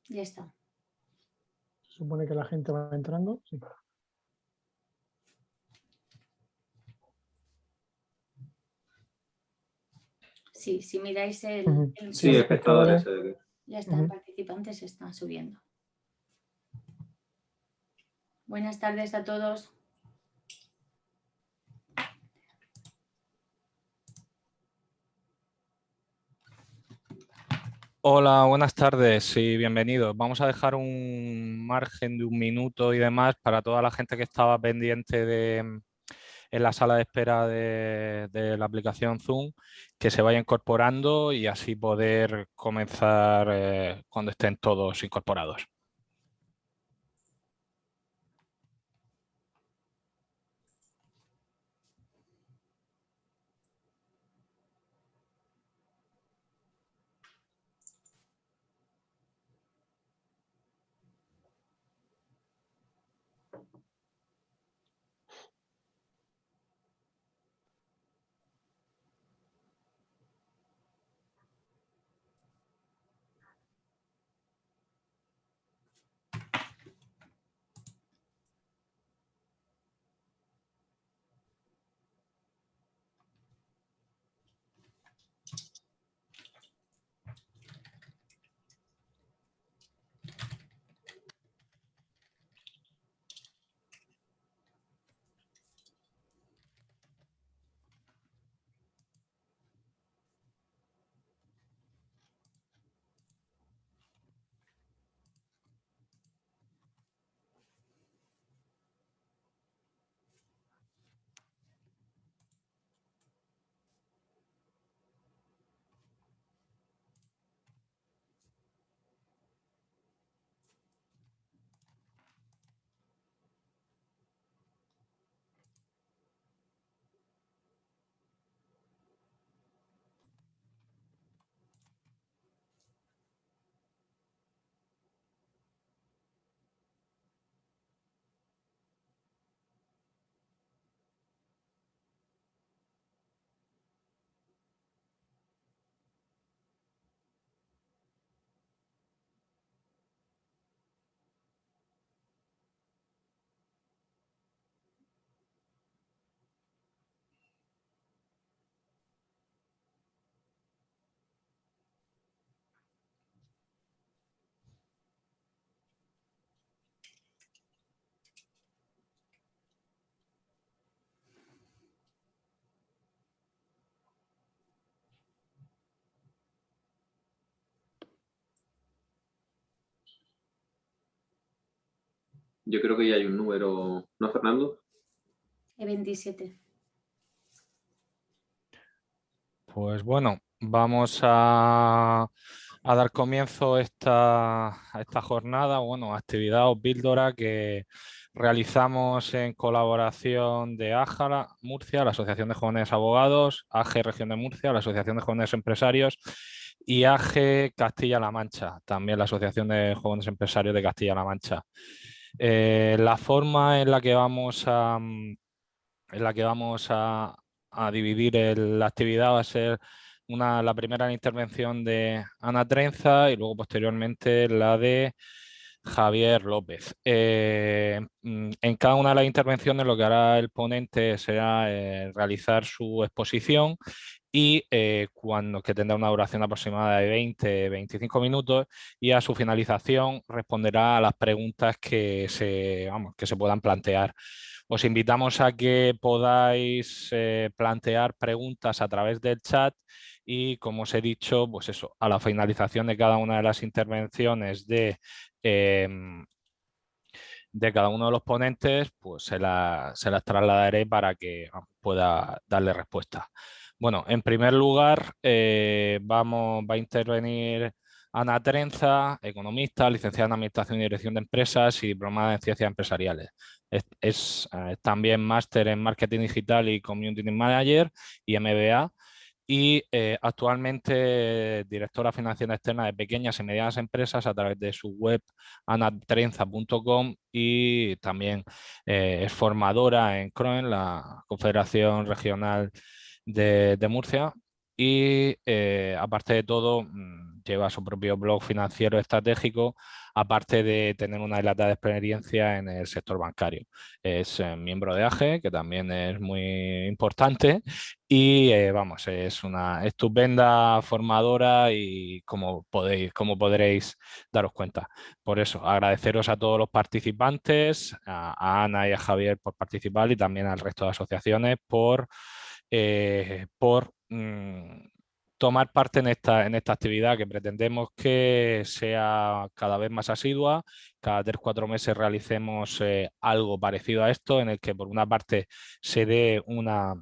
Ya está. Se supone que la gente va entrando. Sí. Sí, si miráis Sí, Sí, espectadores. ya están participantes, están subiendo. Buenas tardes a todos. Hola, buenas tardes y bienvenidos. Vamos a dejar un margen de 1 minuto y demás para toda la gente que estaba pendiente en la sala de espera de la aplicación Zoom, que se vaya incorporando y así poder comenzar cuando estén todos incorporados. Yo creo que ya hay un número, ¿no, Fernando? 27. Pues bueno, vamos a dar comienzo a esta jornada, bueno, actividad o píldora que realizamos en colaboración de AJA Murcia, la Asociación de Jóvenes Abogados, AGE Región de Murcia, la Asociación de Jóvenes Empresarios y AGE Castilla-La Mancha, también la Asociación de Jóvenes Empresarios de Castilla-La Mancha. La forma en la que vamos a dividir la actividad va a ser la primera intervención de Ana Trenza y luego posteriormente la de Javier López. En cada una de las intervenciones lo que hará el ponente será realizar su exposición y que tendrá una duración aproximada de 20-25 minutos y a su finalización responderá a las preguntas que se puedan plantear. Os invitamos a que podáis plantear preguntas a través del chat y, como os he dicho, pues eso, a la finalización de cada una de las intervenciones de cada uno de los ponentes, pues se las trasladaré para que pueda darle respuesta. Bueno, en primer lugar, va a intervenir Ana Trenza, economista, licenciada en Administración y Dirección de Empresas y diplomada en Ciencias Empresariales. Es también máster en Marketing Digital y Community Manager y MBA. Y actualmente directora financiera externa de pequeñas y medianas empresas a través de su web anatrenza.com y también es formadora en CROEN, la Confederación Regional de Murcia, y aparte de todo lleva su propio blog financiero estratégico, aparte de tener una dilatada experiencia en el sector bancario. Es miembro de AGE, que también es muy importante, y vamos, es una estupenda formadora y como podréis daros cuenta. Por eso, agradeceros a todos los participantes, a Ana y a Javier por participar y también al resto de asociaciones por tomar parte en esta actividad que pretendemos que sea cada vez más asidua. Cada 3-4 meses realicemos algo parecido a esto, en el que por una parte se dé una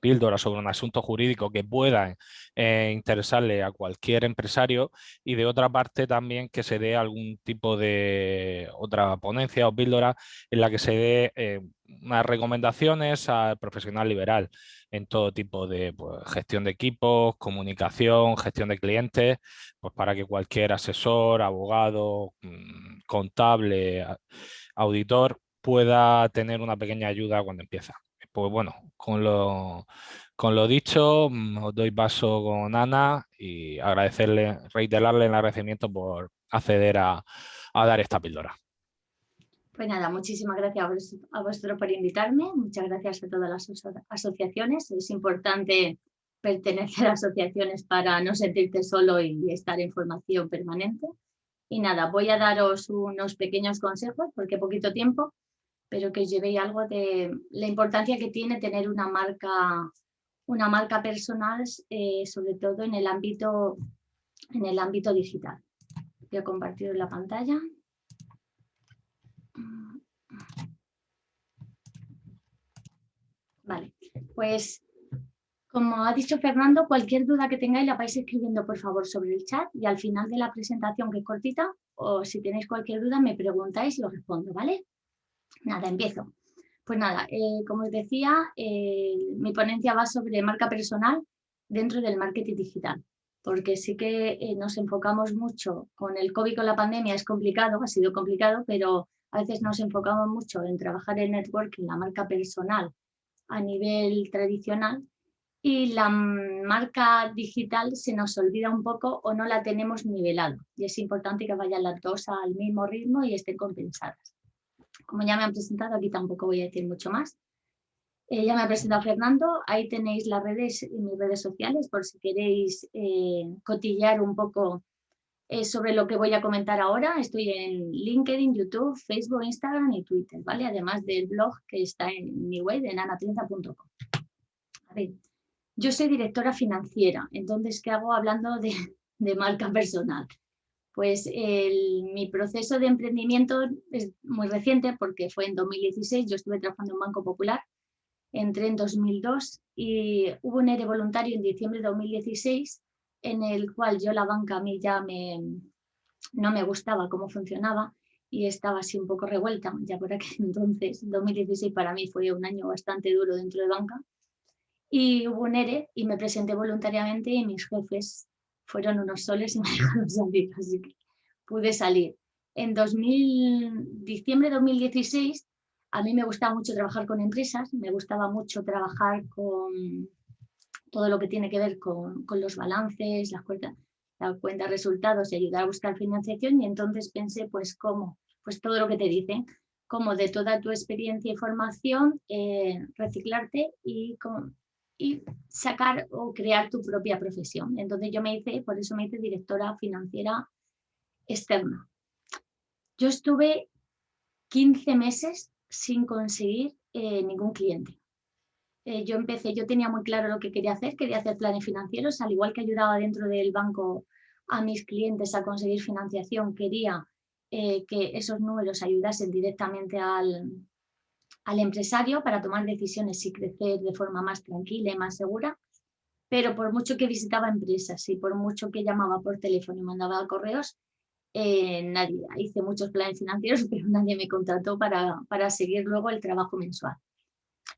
píldora sobre un asunto jurídico que pueda interesarle a cualquier empresario, y de otra parte también que se dé algún tipo de otra ponencia o píldora en la que se dé unas recomendaciones al profesional liberal en todo tipo de gestión de equipos, comunicación, gestión de clientes, pues para que cualquier asesor, abogado, contable, auditor pueda tener una pequeña ayuda cuando empieza. Pues bueno, con lo dicho, os doy paso con Ana y reiterarle el agradecimiento por acceder a dar esta píldora. Pues nada, muchísimas gracias a vosotros por invitarme. Muchas gracias a todas las asociaciones. Es importante pertenecer a asociaciones para no sentirte solo y estar en formación permanente. Y nada, voy a daros unos pequeños consejos, porque poquito tiempo, pero que os llevéis algo de la importancia que tiene tener una marca personal, sobre todo en el ámbito digital. Voy a compartir la pantalla. Vale, pues como ha dicho Fernando, cualquier duda que tengáis la vais escribiendo por favor sobre el chat, y al final de la presentación, que es cortita, o si tenéis cualquier duda me preguntáis y os respondo, ¿vale? Nada, empiezo. Pues nada, como os decía, mi ponencia va sobre marca personal dentro del marketing digital, porque sí que nos enfocamos mucho con el COVID, con la pandemia, es complicado, ha sido complicado, pero a veces nos enfocamos mucho en trabajar el networking, la marca personal a nivel tradicional, y la marca digital se nos olvida un poco o no la tenemos nivelado, y es importante que vayan las dos al mismo ritmo y estén compensadas. Como ya me han presentado, aquí tampoco voy a decir mucho más. Ya me ha presentado Fernando, ahí tenéis las redes, mis redes sociales, por si queréis cotillear un poco sobre lo que voy a comentar ahora. Estoy en LinkedIn, YouTube, Facebook, Instagram y Twitter, ¿vale? Además del blog que está en mi web, en ana30.com. A ver, yo soy directora financiera, entonces, ¿qué hago hablando de marca personal? Pues mi proceso de emprendimiento es muy reciente, porque fue en 2016, yo estuve trabajando en Banco Popular, entré en 2002 y hubo un ERE voluntario en diciembre de 2016, en el cual la banca a mí ya no me gustaba cómo funcionaba y estaba así un poco revuelta, ya por aquel entonces. 2016 para mí fue un año bastante duro dentro de banca, y hubo un ERE y me presenté voluntariamente y mis jefes fueron unos soles y me dejaron salir, así que pude salir. En diciembre de 2016, a mí me gustaba mucho trabajar con empresas, me gustaba mucho trabajar con todo lo que tiene que ver con los balances, las cuentas, resultados, y ayudar a buscar financiación, y entonces pensé, pues cómo, pues todo lo que te dicen, como de toda tu experiencia y formación, reciclarte y sacar o crear tu propia profesión. Entonces por eso me hice directora financiera externa. Yo estuve 15 meses sin conseguir ningún cliente. Yo tenía muy claro lo que quería hacer planes financieros, al igual que ayudaba dentro del banco a mis clientes a conseguir financiación, quería que esos números ayudasen directamente al empresario para tomar decisiones y crecer de forma más tranquila y más segura. Pero por mucho que visitaba empresas y por mucho que llamaba por teléfono y mandaba correos, hice muchos planes financieros, pero nadie me contrató para seguir luego el trabajo mensual.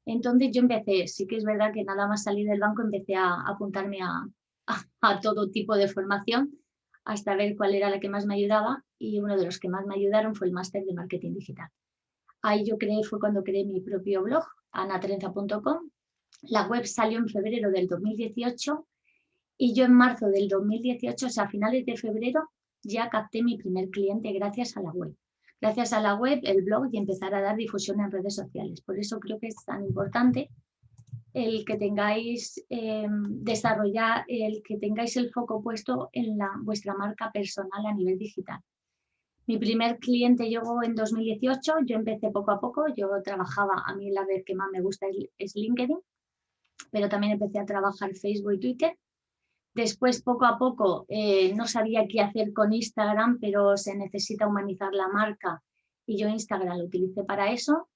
Entonces yo empecé, sí que es verdad que nada más salir del banco empecé a apuntarme a todo tipo de formación hasta ver cuál era la que más me ayudaba, y uno de los que más me ayudaron fue el máster de marketing digital. Ahí fue cuando creé mi propio blog, ana30.com. La web salió en febrero del 2018 Y yo en marzo del 2018, o sea, a finales de febrero, ya capté mi primer cliente gracias a la web. Gracias a la web, el blog y empezar a dar difusión en redes sociales. Por eso creo que es tan importante el que tengáis desarrollar, el que tengáis el foco puesto en vuestra marca personal a nivel digital. Mi primer cliente llegó en 2018, yo empecé poco a poco, yo trabajaba, a mí la red que más me gusta es LinkedIn, pero también empecé a trabajar Facebook y Twitter. Después, poco a poco, no sabía qué hacer con Instagram, pero se necesita humanizar la marca y yo Instagram lo utilicé para eso.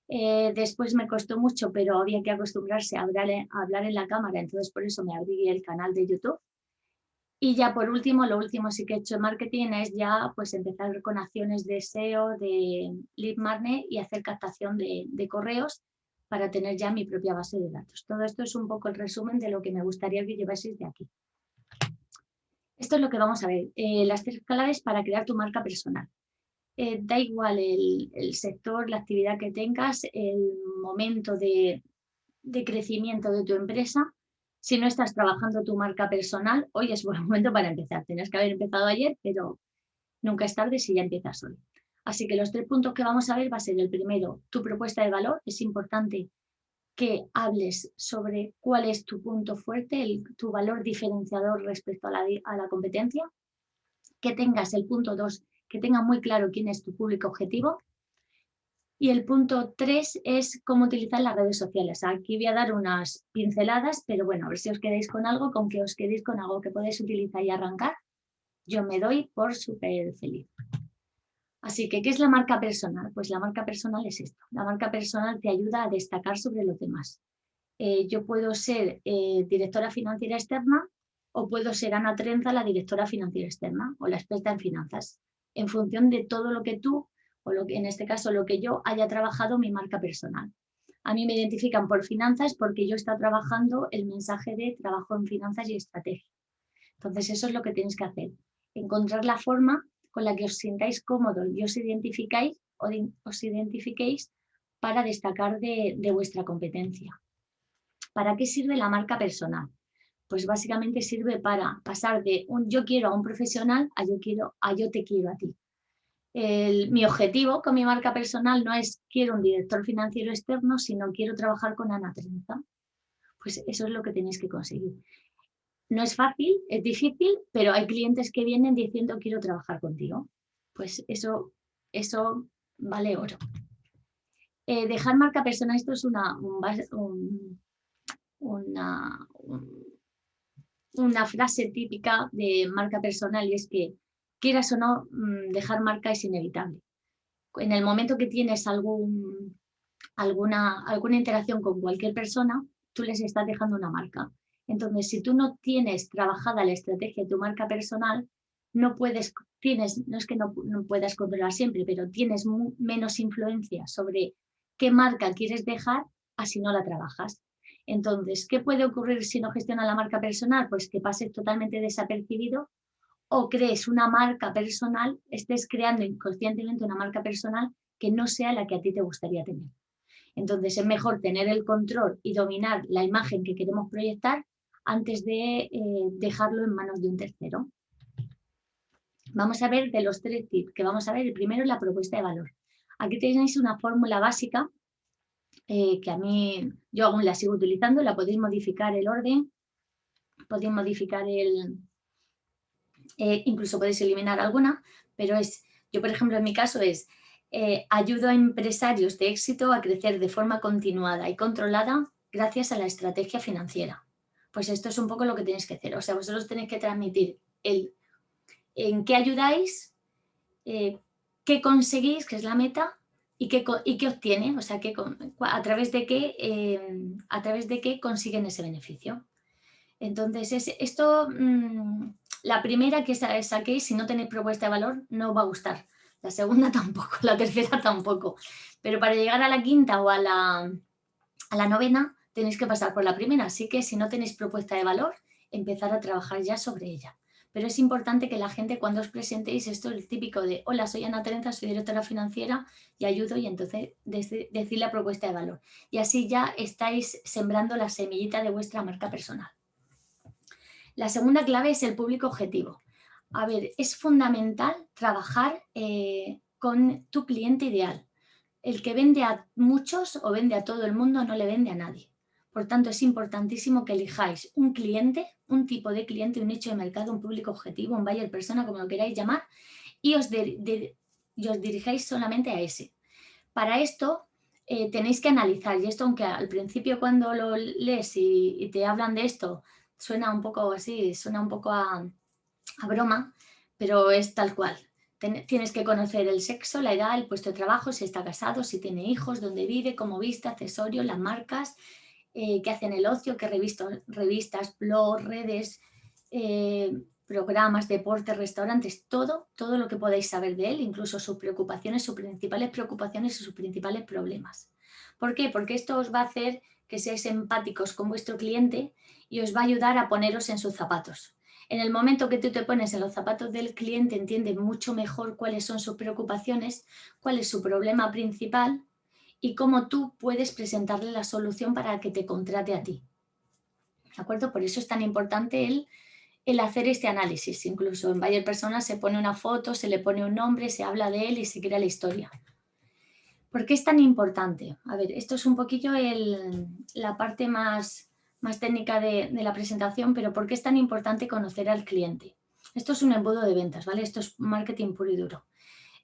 Después me costó mucho, pero había que acostumbrarse a hablar en la cámara, entonces por eso me abrí el canal de YouTube. Y ya por último, lo último sí que he hecho en marketing es ya pues empezar con acciones de SEO, de lead magnet y hacer captación de correos para tener ya mi propia base de datos. Todo esto es un poco el resumen de lo que me gustaría que llevaseis de aquí. Esto es lo que vamos a ver, las 3 claves para crear tu marca personal. Da igual el sector, la actividad que tengas, el momento de crecimiento de tu empresa. Si no estás trabajando tu marca personal, hoy es buen momento para empezar. Tenías que haber empezado ayer, pero nunca es tarde si ya empiezas hoy. Así que los 3 puntos que vamos a ver va a ser el primero, tu propuesta de valor. Es importante que hables sobre cuál es tu punto fuerte, tu valor diferenciador respecto a la competencia. Que tengas el punto 2, que tenga muy claro quién es tu público objetivo. Y el punto 3 es cómo utilizar las redes sociales. Aquí voy a dar unas pinceladas, pero bueno, a ver si os quedáis con algo, con que os quedéis con algo que podéis utilizar y arrancar. Yo me doy por súper feliz. Así que, ¿qué es la marca personal? Pues la marca personal es esto. La marca personal te ayuda a destacar sobre los demás. Yo puedo ser directora financiera externa o puedo ser Ana Trenza, la directora financiera externa o la experta en finanzas, en función de todo lo que tú, o lo que, en este caso lo que yo haya trabajado mi marca personal. A mí me identifican por finanzas porque yo he estado trabajando el mensaje de trabajo en finanzas y estrategia. Entonces eso es lo que tenéis que hacer, encontrar la forma con la que os sintáis cómodos y os identifiquéis para destacar de vuestra competencia. ¿Para qué sirve la marca personal? Pues básicamente sirve para pasar de un yo quiero a un profesional a yo te quiero a ti. Mi objetivo con mi marca personal no es quiero un director financiero externo, sino quiero trabajar con Ana Trenza. Pues eso es lo que tenéis que conseguir. No es fácil, es difícil, pero hay clientes que vienen diciendo quiero trabajar contigo. Pues eso vale oro. Dejar marca personal, esto es una frase típica de marca personal y es que quieras o no, dejar marca es inevitable. En el momento que tienes alguna interacción con cualquier persona, tú les estás dejando una marca. Entonces, si tú no tienes trabajada la estrategia de tu marca personal, no es que no puedas controlar siempre, pero tienes menos influencia sobre qué marca quieres dejar así no la trabajas. Entonces, ¿qué puede ocurrir si no gestionas la marca personal? Pues que pases totalmente desapercibido o crees una marca personal, estés creando inconscientemente una marca personal que no sea la que a ti te gustaría tener. Entonces es mejor tener el control y dominar la imagen que queremos proyectar antes de dejarlo en manos de un tercero. Vamos a ver de los 3 tips que vamos a ver. El primero es la propuesta de valor. Aquí tenéis una fórmula básica que a mí yo aún la sigo utilizando. La podéis modificar el orden, podéis modificar incluso podéis eliminar alguna, pero yo por ejemplo en mi caso ayudo a empresarios de éxito a crecer de forma continuada y controlada gracias a la estrategia financiera. Pues esto es un poco lo que tenéis que hacer. O sea, vosotros tenéis que transmitir en qué ayudáis, qué conseguís, que es la meta, y qué obtienen, o sea, a través de qué consiguen ese beneficio. Entonces, la primera que saquéis, si no tenéis propuesta de valor, no os va a gustar. La segunda tampoco, la tercera tampoco. Pero para llegar a la quinta o a la novena, tenéis que pasar por la primera. Así que si no tenéis propuesta de valor, empezar a trabajar ya sobre ella. Pero es importante que la gente, cuando os presentéis, esto es el típico de hola, soy Ana Trenza, soy directora financiera y ayudo, y entonces decir la propuesta de valor. Y así ya estáis sembrando la semillita de vuestra marca personal. La segunda clave es el público objetivo. A ver, es fundamental trabajar con tu cliente ideal. El que vende a muchos o vende a todo el mundo no le vende a nadie. Por tanto, es importantísimo que elijáis un cliente, un tipo de cliente, un nicho de mercado, un público objetivo, un buyer persona, como lo queráis llamar, y os dirijáis solamente a ese. Para esto tenéis que analizar, y esto aunque al principio cuando lo lees y te hablan de esto, suena un poco así, suena un poco a broma, pero es tal cual. Tienes que conocer el sexo, la edad, el puesto de trabajo, si está casado, si tiene hijos, dónde vive, cómo viste, accesorios, las marcas, qué hacen el ocio, qué revistas, blogs, redes, programas, deportes, restaurantes, todo lo que podáis saber de él, incluso sus preocupaciones, sus principales preocupaciones y sus principales problemas. ¿Por qué? Porque esto os va a hacer que seáis empáticos con vuestro cliente y os va a ayudar a poneros en sus zapatos. En el momento que tú te pones en los zapatos del cliente, entiendes mucho mejor cuáles son sus preocupaciones, cuál es su problema principal y cómo tú puedes presentarle la solución para que te contrate a ti. ¿De acuerdo? Por eso es tan importante el hacer este análisis. Incluso en Buyer Persona se pone una foto, se le pone un nombre, se habla de él y se crea la historia. ¿Por qué es tan importante? A ver, esto es un poquillo la parte más técnica de la presentación, pero ¿por qué es tan importante conocer al cliente? Esto es un embudo de ventas, ¿vale? Esto es marketing puro y duro.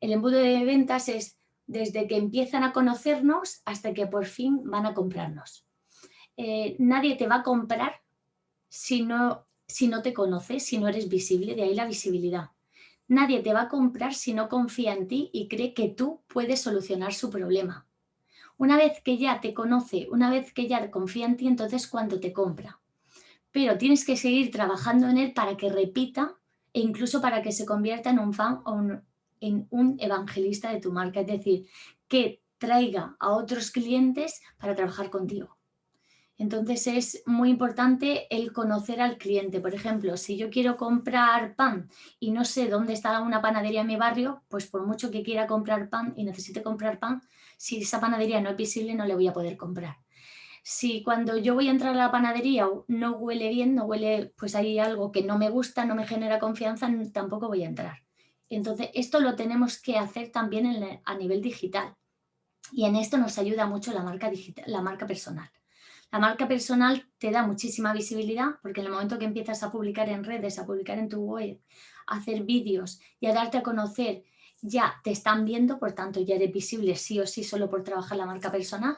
El embudo de ventas es desde que empiezan a conocernos hasta que por fin van a comprarnos. Nadie te va a comprar si no te conoces, si no eres visible, de ahí la visibilidad. Nadie te va a comprar si no confía en ti y cree que tú puedes solucionar su problema. Una vez que ya te conoce, una vez que ya confía en ti, entonces cuando te compra. Pero tienes que seguir trabajando en él para que repita e incluso para que se convierta en un fan o en un evangelista de tu marca. Es decir, que traiga a otros clientes para trabajar contigo. Entonces es muy importante el conocer al cliente. Por ejemplo, si yo quiero comprar pan y no sé dónde está una panadería en mi barrio, pues por mucho que quiera comprar pan y necesite comprar pan, si esa panadería no es visible no le voy a poder comprar. Si cuando yo voy a entrar a la panadería no huele bien, no huele, pues hay algo que no me gusta, no me genera confianza, tampoco voy a entrar. Entonces esto lo tenemos que hacer también a nivel digital. Y en esto nos ayuda mucho la marca digital, la marca personal. La marca personal te da muchísima visibilidad porque en el momento que empiezas a publicar en redes, a publicar en tu web, a hacer vídeos y a darte a conocer, ya te están viendo, por tanto ya eres visible sí o sí solo por trabajar la marca personal.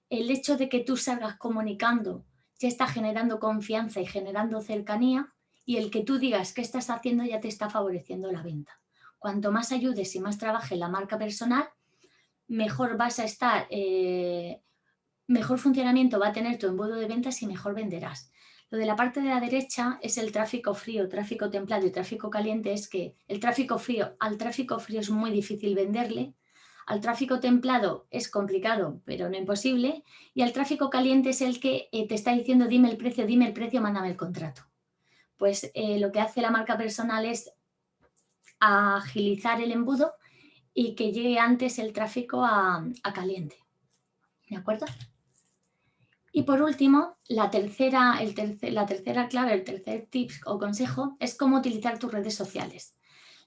El hecho de que tú salgas comunicando ya está generando confianza y generando cercanía y el que tú digas qué estás haciendo ya te está favoreciendo la venta. Cuanto más ayudes y más trabajes la marca personal, mejor vas a estar... mejor funcionamiento va a tener tu embudo de ventas y mejor venderás. Lo de la parte de la derecha es el tráfico frío, tráfico templado y tráfico caliente. Es que el tráfico frío, al tráfico frío es muy difícil venderle, al tráfico templado es complicado, pero no imposible, y al tráfico caliente es el que te está diciendo dime el precio, mándame el contrato. Pues lo que hace la marca personal es agilizar el embudo y que llegue antes el tráfico a caliente. ¿De acuerdo? Y por último, la tercera clave, el tercer tip o consejo es cómo utilizar tus redes sociales.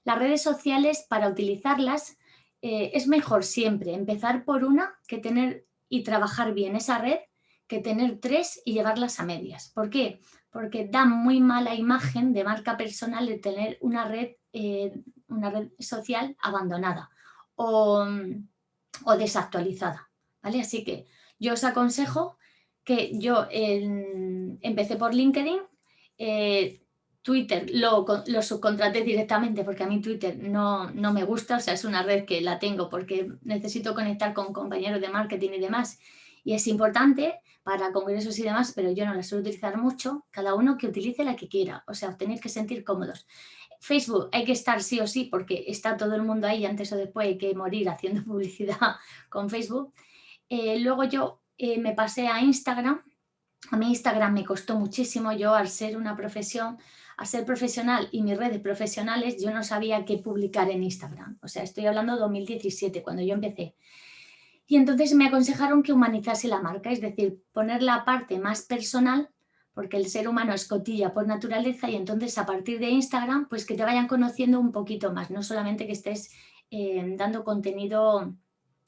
Las redes sociales, para utilizarlas, es mejor siempre empezar por una que tener y trabajar bien esa red que tener 3 y llevarlas a medias. ¿Por qué? Porque da muy mala imagen de marca personal de tener una red social abandonada o desactualizada, ¿vale? Así que yo os aconsejo que yo empecé por LinkedIn, Twitter lo subcontraté directamente porque a mí Twitter no me gusta, o sea, es una red que la tengo porque necesito conectar con compañeros de marketing y demás, y es importante para congresos y demás, pero yo no la suelo utilizar mucho, cada uno que utilice la que quiera, o sea, os tenéis que sentir cómodos. Facebook hay que estar sí o sí porque está todo el mundo ahí, antes o después hay que morir haciendo publicidad con Facebook. Luego yo me pasé a Instagram. A mí Instagram me costó muchísimo. Yo al ser una profesión, al ser profesional y mis redes profesionales, yo no sabía qué publicar en Instagram. O sea, estoy hablando de 2017, cuando yo empecé. Y entonces me aconsejaron que humanizase la marca, es decir, poner la parte más personal porque el ser humano es cotilla por naturaleza y entonces a partir de Instagram, pues que te vayan conociendo un poquito más, no solamente que estés dando contenido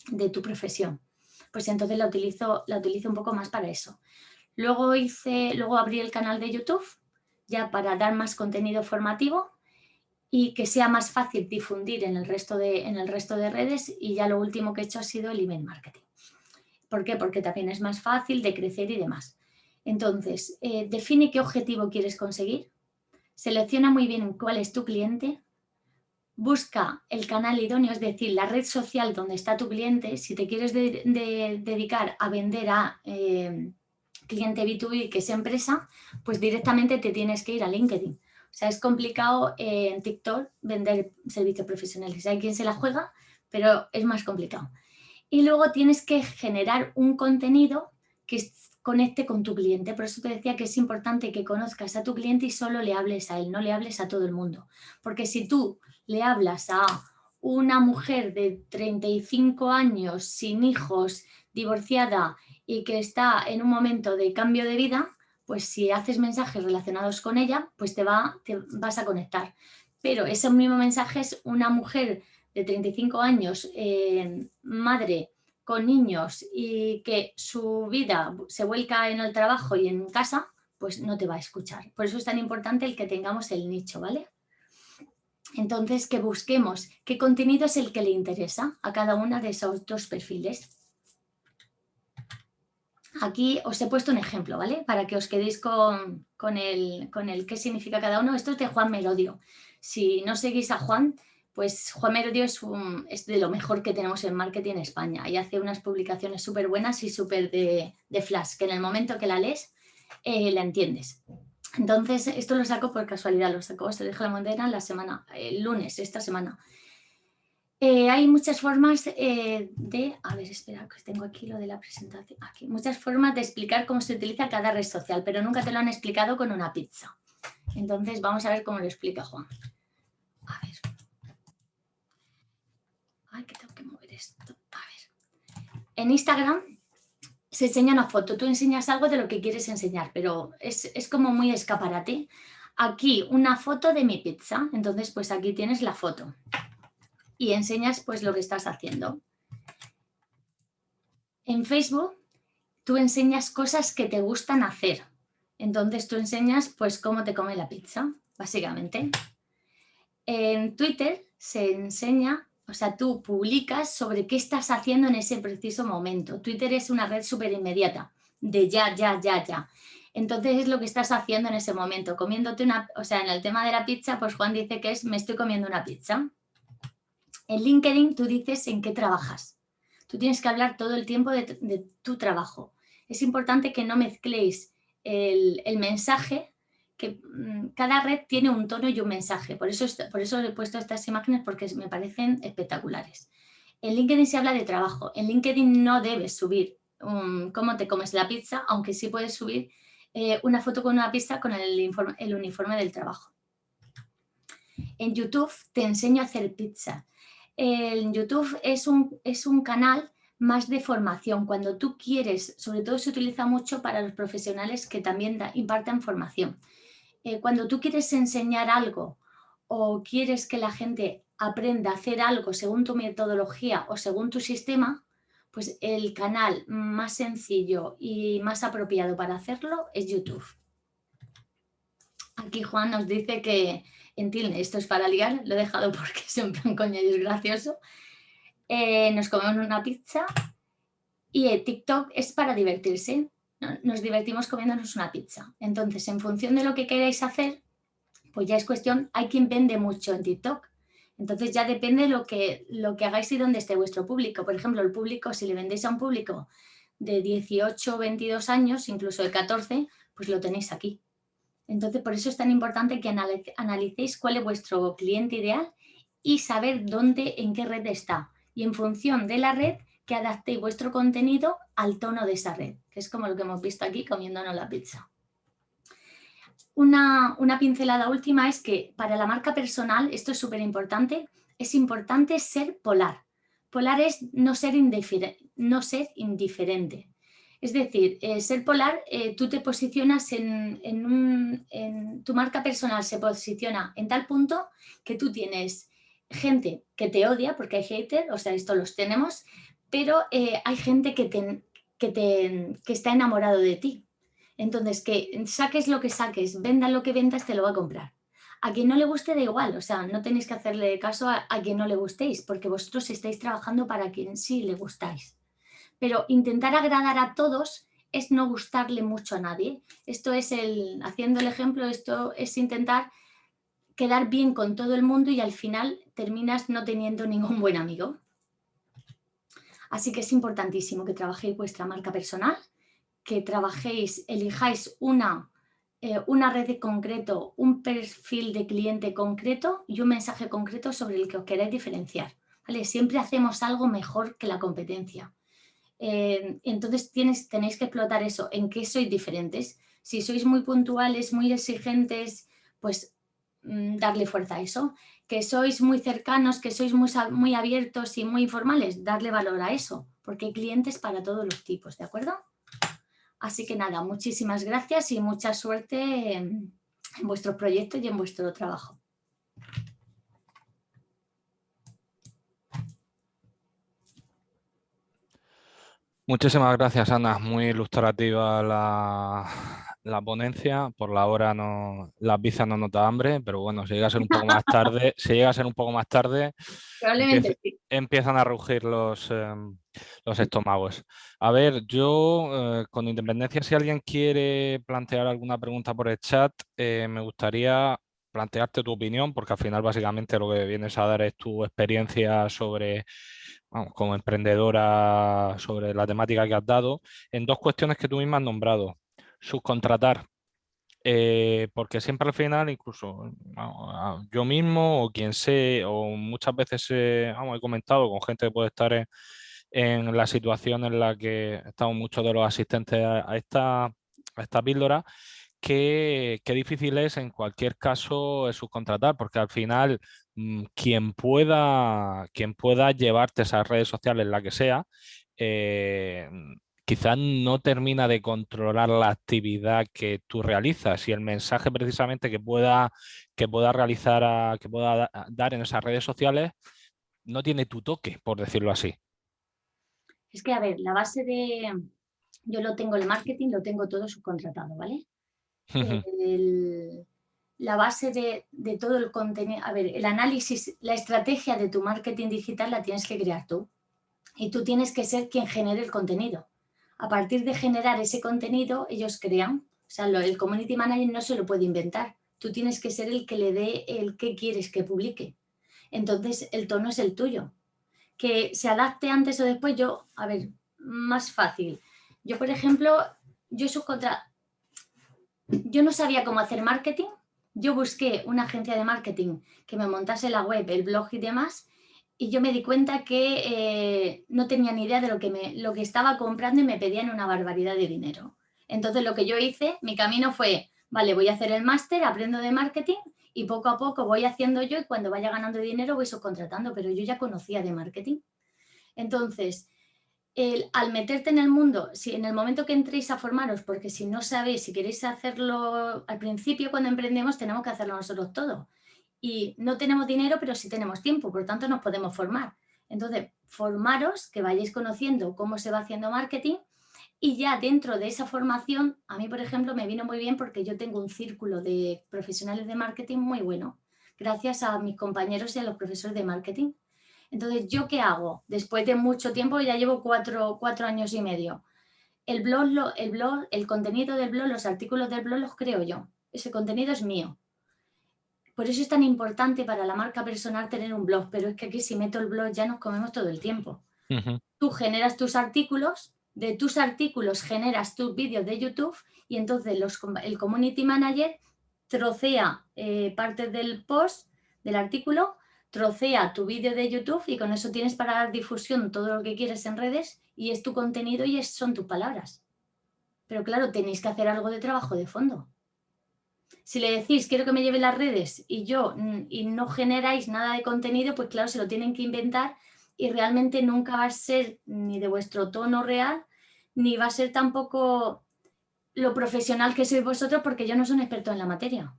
de tu profesión. Pues entonces la utilizo un poco más para eso. Luego abrí el canal de YouTube ya para dar más contenido formativo y que sea más fácil difundir en el resto de redes, y ya lo último que he hecho ha sido el email marketing. ¿Por qué? Porque también es más fácil de crecer y demás. Entonces, define qué objetivo quieres conseguir, selecciona muy bien cuál es tu cliente, busca el canal idóneo, es decir, la red social donde está tu cliente. Si te quieres dedicar a vender a cliente B2B, que es empresa, pues directamente te tienes que ir a LinkedIn. O sea, es complicado en TikTok vender servicios profesionales. Hay quien se la juega, pero es más complicado. Y luego tienes que generar un contenido que conecte con tu cliente. Por eso te decía que es importante que conozcas a tu cliente y solo le hables a él, no le hables a todo el mundo. Porque si tú le hablas a una mujer de 35 años, sin hijos, divorciada y que está en un momento de cambio de vida, pues si haces mensajes relacionados con ella, pues te vas a conectar. Pero ese mismo mensaje es una mujer de 35 años, madre con niños y que su vida se vuelca en el trabajo y en casa, pues no te va a escuchar. Por eso es tan importante el que tengamos el nicho, ¿vale? Entonces, que busquemos qué contenido es el que le interesa a cada una de esos dos perfiles. Aquí os he puesto un ejemplo, ¿vale? Para que os quedéis con el qué significa cada uno. Esto es de Juan Merodio. Si no seguís a Juan, pues Juan Merodio es de lo mejor que tenemos en marketing en España y hace unas publicaciones súper buenas y súper de flash, que en el momento que la lees, la entiendes. Entonces, esto lo saco por casualidad, se deja la mondera el lunes, esta semana. Hay muchas formas a ver, espera, que tengo aquí lo de la presentación. Aquí, muchas formas de explicar cómo se utiliza cada red social, pero nunca te lo han explicado con una pizza. Entonces, vamos a ver cómo lo explica Juan. A ver. Ay, que tengo que mover esto. A ver. En Instagram se enseña una foto. Tú enseñas algo de lo que quieres enseñar, pero es como muy escaparate. Aquí una foto de mi pizza. Entonces, pues aquí tienes la foto. Y enseñas pues lo que estás haciendo. En Facebook tú enseñas cosas que te gustan hacer. Entonces tú enseñas pues cómo te come la pizza, básicamente. En Twitter se enseña, o sea, tú publicas sobre qué estás haciendo en ese preciso momento. Twitter es una red súper inmediata, de ya. Entonces es lo que estás haciendo en ese momento, comiéndote o sea, en el tema de la pizza, pues Juan dice que me estoy comiendo una pizza. En LinkedIn tú dices en qué trabajas. Tú tienes que hablar todo el tiempo de tu trabajo. Es importante que no mezcléis el mensaje, que cada red tiene un tono y un mensaje. Por eso he puesto estas imágenes, porque me parecen espectaculares. En LinkedIn se habla de trabajo. En LinkedIn no debes subir cómo te comes la pizza, aunque sí puedes subir una foto con una pizza con el uniforme del trabajo. En YouTube te enseño a hacer pizza. En YouTube es un canal más de formación. Cuando tú quieres, sobre todo se utiliza mucho para los profesionales que también imparten formación. Cuando tú quieres enseñar algo o quieres que la gente aprenda a hacer algo según tu metodología o según tu sistema, pues el canal más sencillo y más apropiado para hacerlo es YouTube. Aquí Juan nos dice que en Tilne, esto es para liar, lo he dejado porque es en plan coña y es gracioso. Nos comemos una pizza y TikTok es para divertirse. Nos divertimos comiéndonos una pizza. Entonces, en función de lo que queráis hacer, pues ya es cuestión, hay quien vende mucho en TikTok. Entonces ya depende lo que hagáis y dónde esté vuestro público. Por ejemplo, el público, si le vendéis a un público de 18 o 22 años, incluso de 14, pues lo tenéis aquí. Entonces, por eso es tan importante que analicéis cuál es vuestro cliente ideal y saber en qué red está. Y en función de la red, que adaptéis vuestro contenido al tono de esa red, que es como lo que hemos visto aquí comiéndonos la pizza. Una pincelada última es que para la marca personal, esto es súper importante, es importante ser polar. Polar es no ser indiferente. Es decir, ser polar, tú te posicionas tu marca personal se posiciona en tal punto que tú tienes gente que te odia, porque hay haters, o sea, esto los tenemos, pero hay gente que está enamorado de ti. Entonces, que saques lo que saques, vendas lo que vendas, te lo va a comprar. A quien no le guste da igual, o sea, no tenéis que hacerle caso a quien no le gustéis, porque vosotros estáis trabajando para quien sí le gustáis. Pero intentar agradar a todos es no gustarle mucho a nadie. Esto es haciendo el ejemplo, esto es intentar quedar bien con todo el mundo y al final terminas no teniendo ningún buen amigo. Así que es importantísimo que trabajéis vuestra marca personal, que trabajéis, elijáis una red de concreto, un perfil de cliente concreto y un mensaje concreto sobre el que os queráis diferenciar. ¿Vale? Siempre hacemos algo mejor que la competencia. Entonces tenéis que explotar eso, en qué sois diferentes. Si sois muy puntuales, muy exigentes, pues darle fuerza a eso. Que sois muy cercanos, que sois muy abiertos y muy informales, darle valor a eso, porque hay clientes para todos los tipos, ¿de acuerdo? Así que nada, muchísimas gracias y mucha suerte en vuestros proyectos y en vuestro trabajo. Muchísimas gracias, Ana. Muy ilustrativa la ponencia. Por la hora la pizza no nota hambre, pero bueno, si llega a ser un poco más tarde, Probablemente sí. empiezan a rugir los estómagos. A ver, yo, con independencia, si alguien quiere plantear alguna pregunta por el chat, me gustaría plantearte tu opinión, porque al final básicamente lo que vienes a dar es tu experiencia como emprendedora sobre la temática que has dado, en dos cuestiones que tú misma has nombrado. Subcontratar, porque siempre al final, incluso yo mismo o quien sé, o muchas veces he comentado con gente que puede estar en la situación en la que estamos muchos de los asistentes a esta píldora, qué difícil es en cualquier caso subcontratar, porque al final quien pueda llevarte esas redes sociales, la que sea, quizás no termina de controlar la actividad que tú realizas y el mensaje precisamente que pueda realizar, que pueda dar en esas redes sociales, no tiene tu toque, por decirlo así. Es que, a ver, la base yo lo tengo, el marketing, lo tengo todo subcontratado, ¿vale? La base de todo el contenido, a ver, el análisis, la estrategia de tu marketing digital la tienes que crear tú. Y tú tienes que ser quien genere el contenido. A partir de generar ese contenido, ellos crean. O sea, el community manager no se lo puede inventar. Tú tienes que ser el que le dé el qué quieres que publique. Entonces, el tono es el tuyo. Que se adapte antes o después, a ver, más fácil. Yo, por ejemplo, yo no sabía cómo hacer marketing. Yo busqué una agencia de marketing que me montase la web, el blog y demás, y yo me di cuenta que no tenía ni idea de lo que estaba comprando y me pedían una barbaridad de dinero. Entonces lo que yo hice, mi camino fue, vale, voy a hacer el máster, aprendo de marketing y poco a poco voy haciendo yo y cuando vaya ganando dinero voy subcontratando, pero yo ya conocía de marketing. Entonces, al meterte en el mundo, si en el momento que entréis a formaros, porque si no sabéis, si queréis hacerlo al principio cuando emprendemos, tenemos que hacerlo nosotros todo. Y no tenemos dinero, pero sí tenemos tiempo, por lo tanto nos podemos formar. Entonces, formaros, que vayáis conociendo cómo se va haciendo marketing y ya dentro de esa formación, a mí, por ejemplo, me vino muy bien porque yo tengo un círculo de profesionales de marketing muy bueno, gracias a mis compañeros y a los profesores de marketing. Entonces, ¿yo qué hago? Después de mucho tiempo, ya llevo cuatro años y medio. El contenido del blog, los artículos del blog los creo yo. Ese contenido es mío. Por eso es tan importante para la marca personal tener un blog, pero es que aquí si meto el blog ya nos comemos todo el tiempo. Tú generas tus artículos, de tus artículos generas tus vídeos de YouTube y entonces el community manager trocea partes del post, del artículo, trocea tu vídeo de YouTube y con eso tienes para dar difusión todo lo que quieres en redes y es tu contenido y son tus palabras. Pero claro, tenéis que hacer algo de trabajo de fondo. Si le decís, quiero que me lleve las redes y no generáis nada de contenido, pues claro, se lo tienen que inventar y realmente nunca va a ser ni de vuestro tono real, ni va a ser tampoco lo profesional que sois vosotros, porque yo no soy un experto en la materia.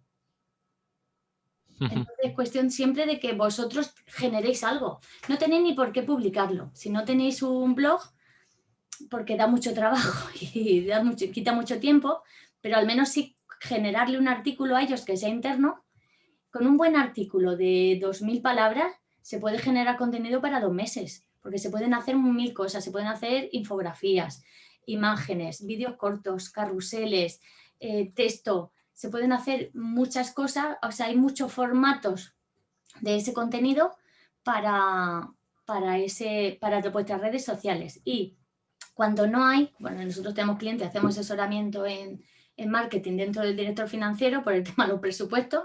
Entonces es cuestión siempre de que vosotros generéis algo. No tenéis ni por qué publicarlo. Si no tenéis un blog, porque da mucho trabajo y quita mucho tiempo, pero al menos sí generarle un artículo a ellos que sea interno. Con un buen artículo de 2000 palabras se puede generar contenido para 2 meses, porque se pueden hacer 1000 cosas, se pueden hacer infografías, imágenes, vídeos cortos, carruseles, texto, se pueden hacer muchas cosas, o sea, hay muchos formatos de ese contenido para vuestras redes sociales. Y cuando no hay, bueno, nosotros tenemos clientes, hacemos asesoramiento en marketing dentro del director financiero por el tema de los presupuestos.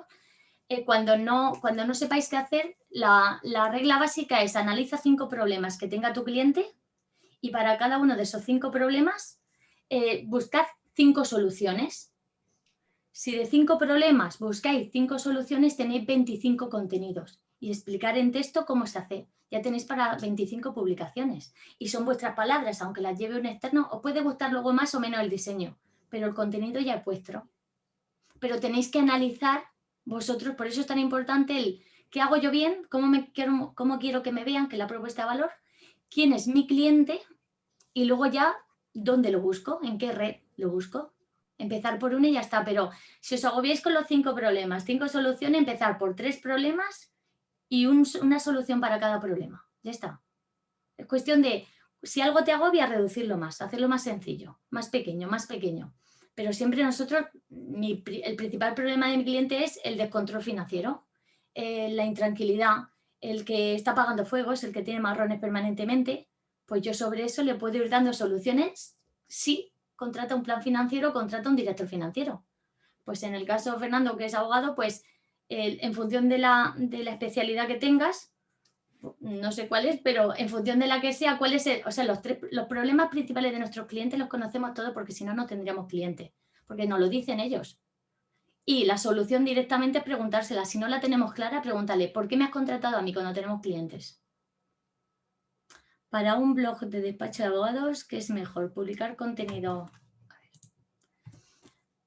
Cuando no sepáis qué hacer, la regla básica es analiza 5 problemas que tenga tu cliente y para cada uno de esos 5 problemas buscad 5 soluciones. Si de 5 problemas buscáis 5 soluciones, tenéis 25 contenidos y explicar en texto cómo se hace. Ya tenéis para 25 publicaciones y son vuestras palabras, aunque las lleve un externo, os puede gustar luego más o menos el diseño, pero el contenido ya es vuestro. Pero tenéis que analizar vosotros, por eso es tan importante el qué hago yo bien, cómo quiero que me vean, que es la propuesta de valor, quién es mi cliente y luego ya dónde lo busco, en qué red lo busco. Empezar por una y ya está, pero si os agobiáis con los 5 problemas, 5 soluciones, empezar por 3 problemas y una solución para cada problema. Ya está. Es cuestión de, si algo te agobia, reducirlo más, hacerlo más sencillo, más pequeño, más pequeño. Pero siempre nosotros, el principal problema de mi cliente es el descontrol financiero, la intranquilidad, el que está apagando fuegos, el que tiene marrones permanentemente. Pues yo sobre eso le puedo ir dando soluciones si contrata un plan financiero, contrata un director financiero. Pues en el caso de Fernando, que es abogado, pues en función de la especialidad que tengas, no sé cuál es, pero en función de la que sea, cuál es los problemas principales de nuestros clientes los conocemos todos, porque si no, no tendríamos clientes, porque nos lo dicen ellos. Y la solución directamente es preguntársela. Si no la tenemos clara, pregúntale, ¿por qué me has contratado a mí cuando tenemos clientes? Para un blog de despacho de abogados, ¿qué es mejor? Publicar contenido.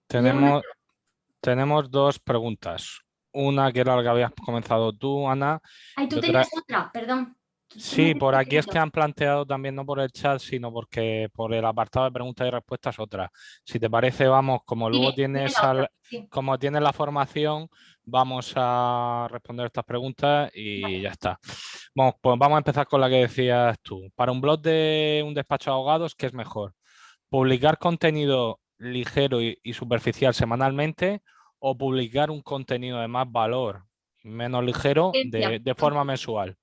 Tenemos 2 preguntas. Una que era la que habías comenzado tú, Ana. Ay, tú tenías otra, perdón. Sí, por aquí es que han planteado también, no por el chat, sino porque por el apartado de preguntas y respuestas otra. Si te parece, vamos, como luego tienes como tienes la formación, vamos a responder estas preguntas y ya está. Bueno, pues vamos a empezar con la que decías tú. Para un blog de un despacho de abogados, ¿qué es mejor? ¿Publicar contenido ligero y superficial semanalmente o publicar un contenido de más valor, menos ligero, de forma mensual?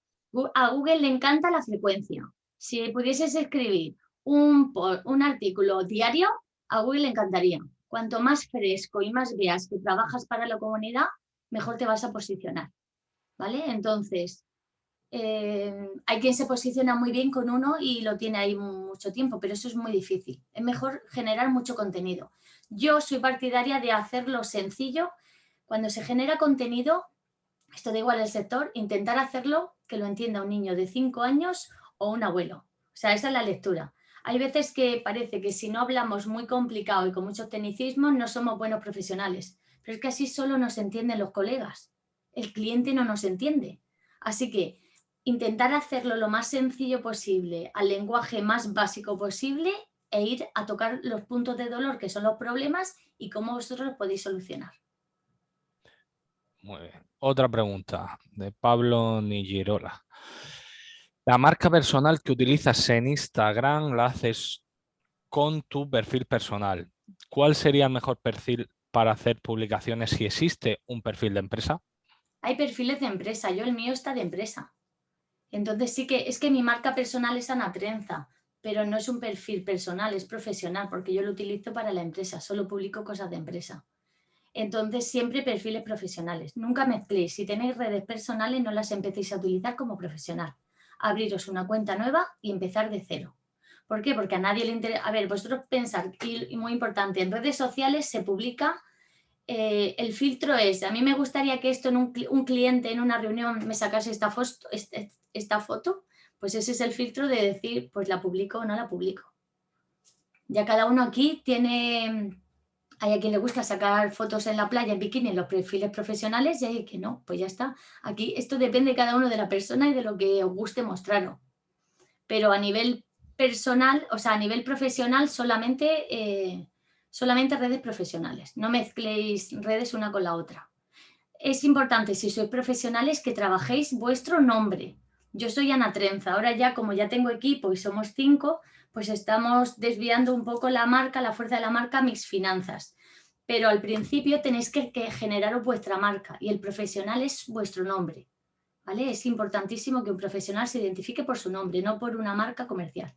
A Google le encanta la frecuencia. Si pudieses escribir un artículo diario, a Google le encantaría. Cuanto más fresco y más veas que trabajas para la comunidad, mejor te vas a posicionar. ¿Vale? Entonces, hay quien se posiciona muy bien con uno y lo tiene ahí mucho tiempo, pero eso es muy difícil. Es mejor generar mucho contenido. Yo soy partidaria de hacerlo sencillo. Cuando se genera contenido, esto da igual el sector, intentar hacerlo que lo entienda un niño de 5 años o un abuelo. O sea, esa es la lectura. Hay veces que parece que si no hablamos muy complicado y con mucho tecnicismo no somos buenos profesionales, pero es que así solo nos entienden los colegas. El cliente no nos entiende. Así que intentar hacerlo lo más sencillo posible, al lenguaje más básico posible e ir a tocar los puntos de dolor que son los problemas y cómo vosotros los podéis solucionar. Muy bien. Otra pregunta de Pablo Nigirola. La marca personal que utilizas en Instagram la haces con tu perfil personal. ¿Cuál sería el mejor perfil para hacer publicaciones si existe un perfil de empresa? Hay perfiles de empresa, yo el mío está de empresa. Entonces sí que es que mi marca personal es Ana Trenza, pero no es un perfil personal, es profesional, porque yo lo utilizo para la empresa, solo publico cosas de empresa. Entonces siempre perfiles profesionales. Nunca mezcléis. Si tenéis redes personales, no las empecéis a utilizar como profesional. Abriros una cuenta nueva y empezar de cero. ¿Por qué? Porque a nadie le interesa. A ver, vosotros pensad, y muy importante, en redes sociales se publica, el filtro es, a mí me gustaría que esto en un cliente en una reunión me sacase esta foto, pues ese es el filtro de decir, pues la publico o no la publico. Ya cada uno aquí tiene... Hay a quien le gusta sacar fotos en la playa en bikini en los perfiles profesionales y hay que no, pues ya está. Aquí esto depende cada uno de la persona y de lo que os guste mostraros. Pero a nivel personal, o sea, a nivel profesional solamente, solamente redes profesionales. No mezcléis redes una con la otra. Es importante, si sois profesionales, que trabajéis vuestro nombre. Yo soy Ana Trenza, ahora ya como ya tengo equipo y somos 5, pues estamos desviando un poco la marca, la fuerza de la marca, Mix Finanzas. Pero al principio tenéis que generaros vuestra marca y el profesional es vuestro nombre, ¿vale? Es importantísimo que un profesional se identifique por su nombre, no por una marca comercial.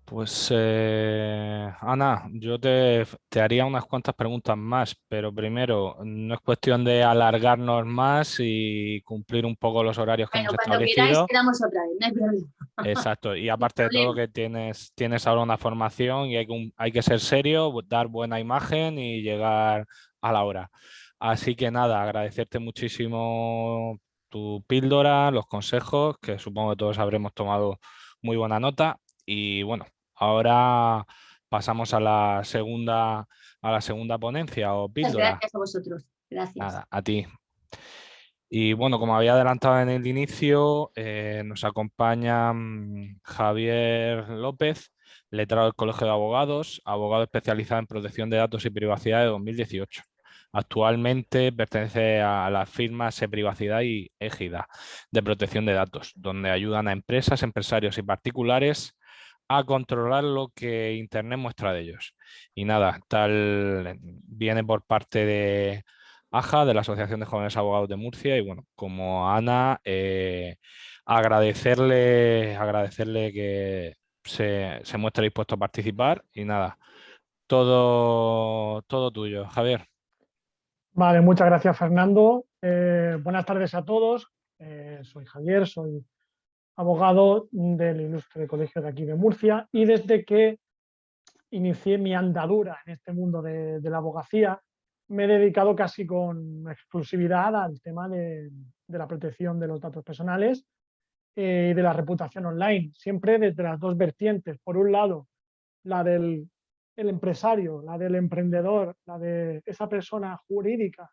Pues Ana, yo te haría unas cuantas preguntas más, pero primero, no es cuestión de alargarnos más y cumplir un poco los horarios que Bueno, hemos cuando queráis establecido. quedamos otra vez, no hay problema. Exacto, y No hay aparte de todo problema. que tienes ahora una formación y hay que ser serio, dar buena imagen y llegar a la hora. Así que nada, agradecerte muchísimo tu píldora, los consejos, que supongo que todos habremos tomado muy buena nota. Y bueno, ahora pasamos a la segunda ponencia o Muchas píldora. gracias a vosotros. Gracias. Nada, a ti. Y bueno, como había adelantado en el inicio, nos acompaña Javier López, letrado del Colegio de Abogados, abogado especializado en protección de datos y privacidad de 2018. Actualmente pertenece a las firmas ePrivacidad y Égida de protección de datos, donde ayudan a empresas, empresarios y particulares a controlar lo que Internet muestra de ellos. Y nada, tal viene por parte de AJA, de la Asociación de Jóvenes Abogados de Murcia, y bueno, como Ana, agradecerle que se muestre dispuesto a participar y nada, todo tuyo, Javier. Vale, muchas gracias, Fernando. Buenas tardes a todos. Soy Javier, soy abogado del Ilustre Colegio de aquí de Murcia y desde que inicié mi andadura en este mundo de la abogacía, me he dedicado casi con exclusividad al tema de la protección de los datos personales y de la reputación online, siempre desde las dos vertientes. Por un lado, la del el empresario, la del emprendedor, la de esa persona jurídica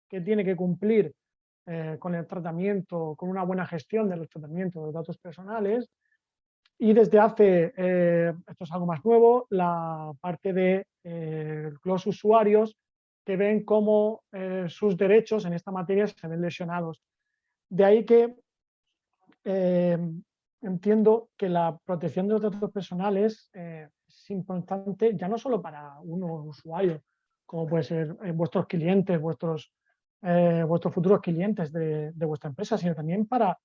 que tiene que cumplir con el tratamiento, con una buena gestión del tratamiento de los datos personales. Y desde hace, esto es algo más nuevo, la parte de los usuarios que ven cómo sus derechos en esta materia se ven lesionados. De ahí que entiendo que la protección de los datos personales es importante ya no solo para un usuario, como puede ser vuestros clientes, vuestros futuros clientes de vuestra empresa, sino también para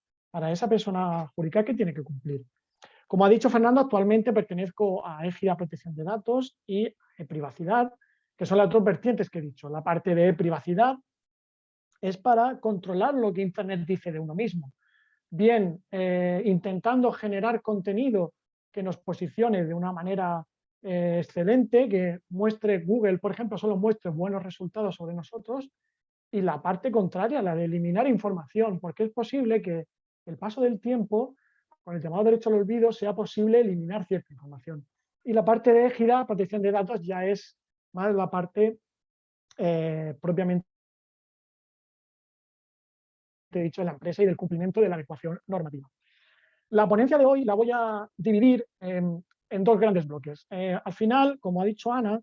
esa persona jurídica que tiene que cumplir. Como ha dicho Fernando, actualmente pertenezco a Égida Protección de Datos y Privacidad, que son las dos vertientes que he dicho. La parte de privacidad es para controlar lo que Internet dice de uno mismo. Bien, intentando generar contenido que nos posicione de una manera excelente, que muestre Google, por ejemplo, solo muestre buenos resultados sobre nosotros, y la parte contraria, la de eliminar información, porque es posible que el paso del tiempo, con el llamado derecho al olvido, sea posible eliminar cierta información. Y la parte de Égida, protección de datos, ya es más la parte propiamente dicho de la empresa y del cumplimiento de la adecuación normativa. La ponencia de hoy la voy a dividir en dos grandes bloques. Al final, como ha dicho Ana,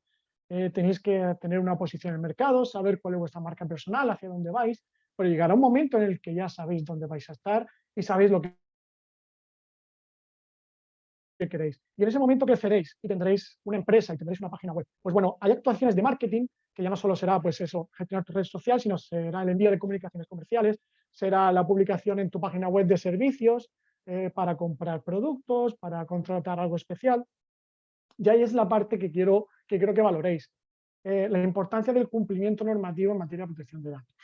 tenéis que tener una posición en el mercado, saber cuál es vuestra marca personal, hacia dónde vais, pero llegará un momento en el que ya sabéis dónde vais a estar y sabéis lo que queréis. Y en ese momento creceréis y tendréis una empresa y tendréis una página web. Pues bueno, hay actuaciones de marketing que ya no solo será pues eso, gestionar tu red social, sino será el envío de comunicaciones comerciales, será la publicación en tu página web de servicios, para comprar productos, para contratar algo especial. Y ahí es la parte que creo que valoréis. La importancia del cumplimiento normativo en materia de protección de datos.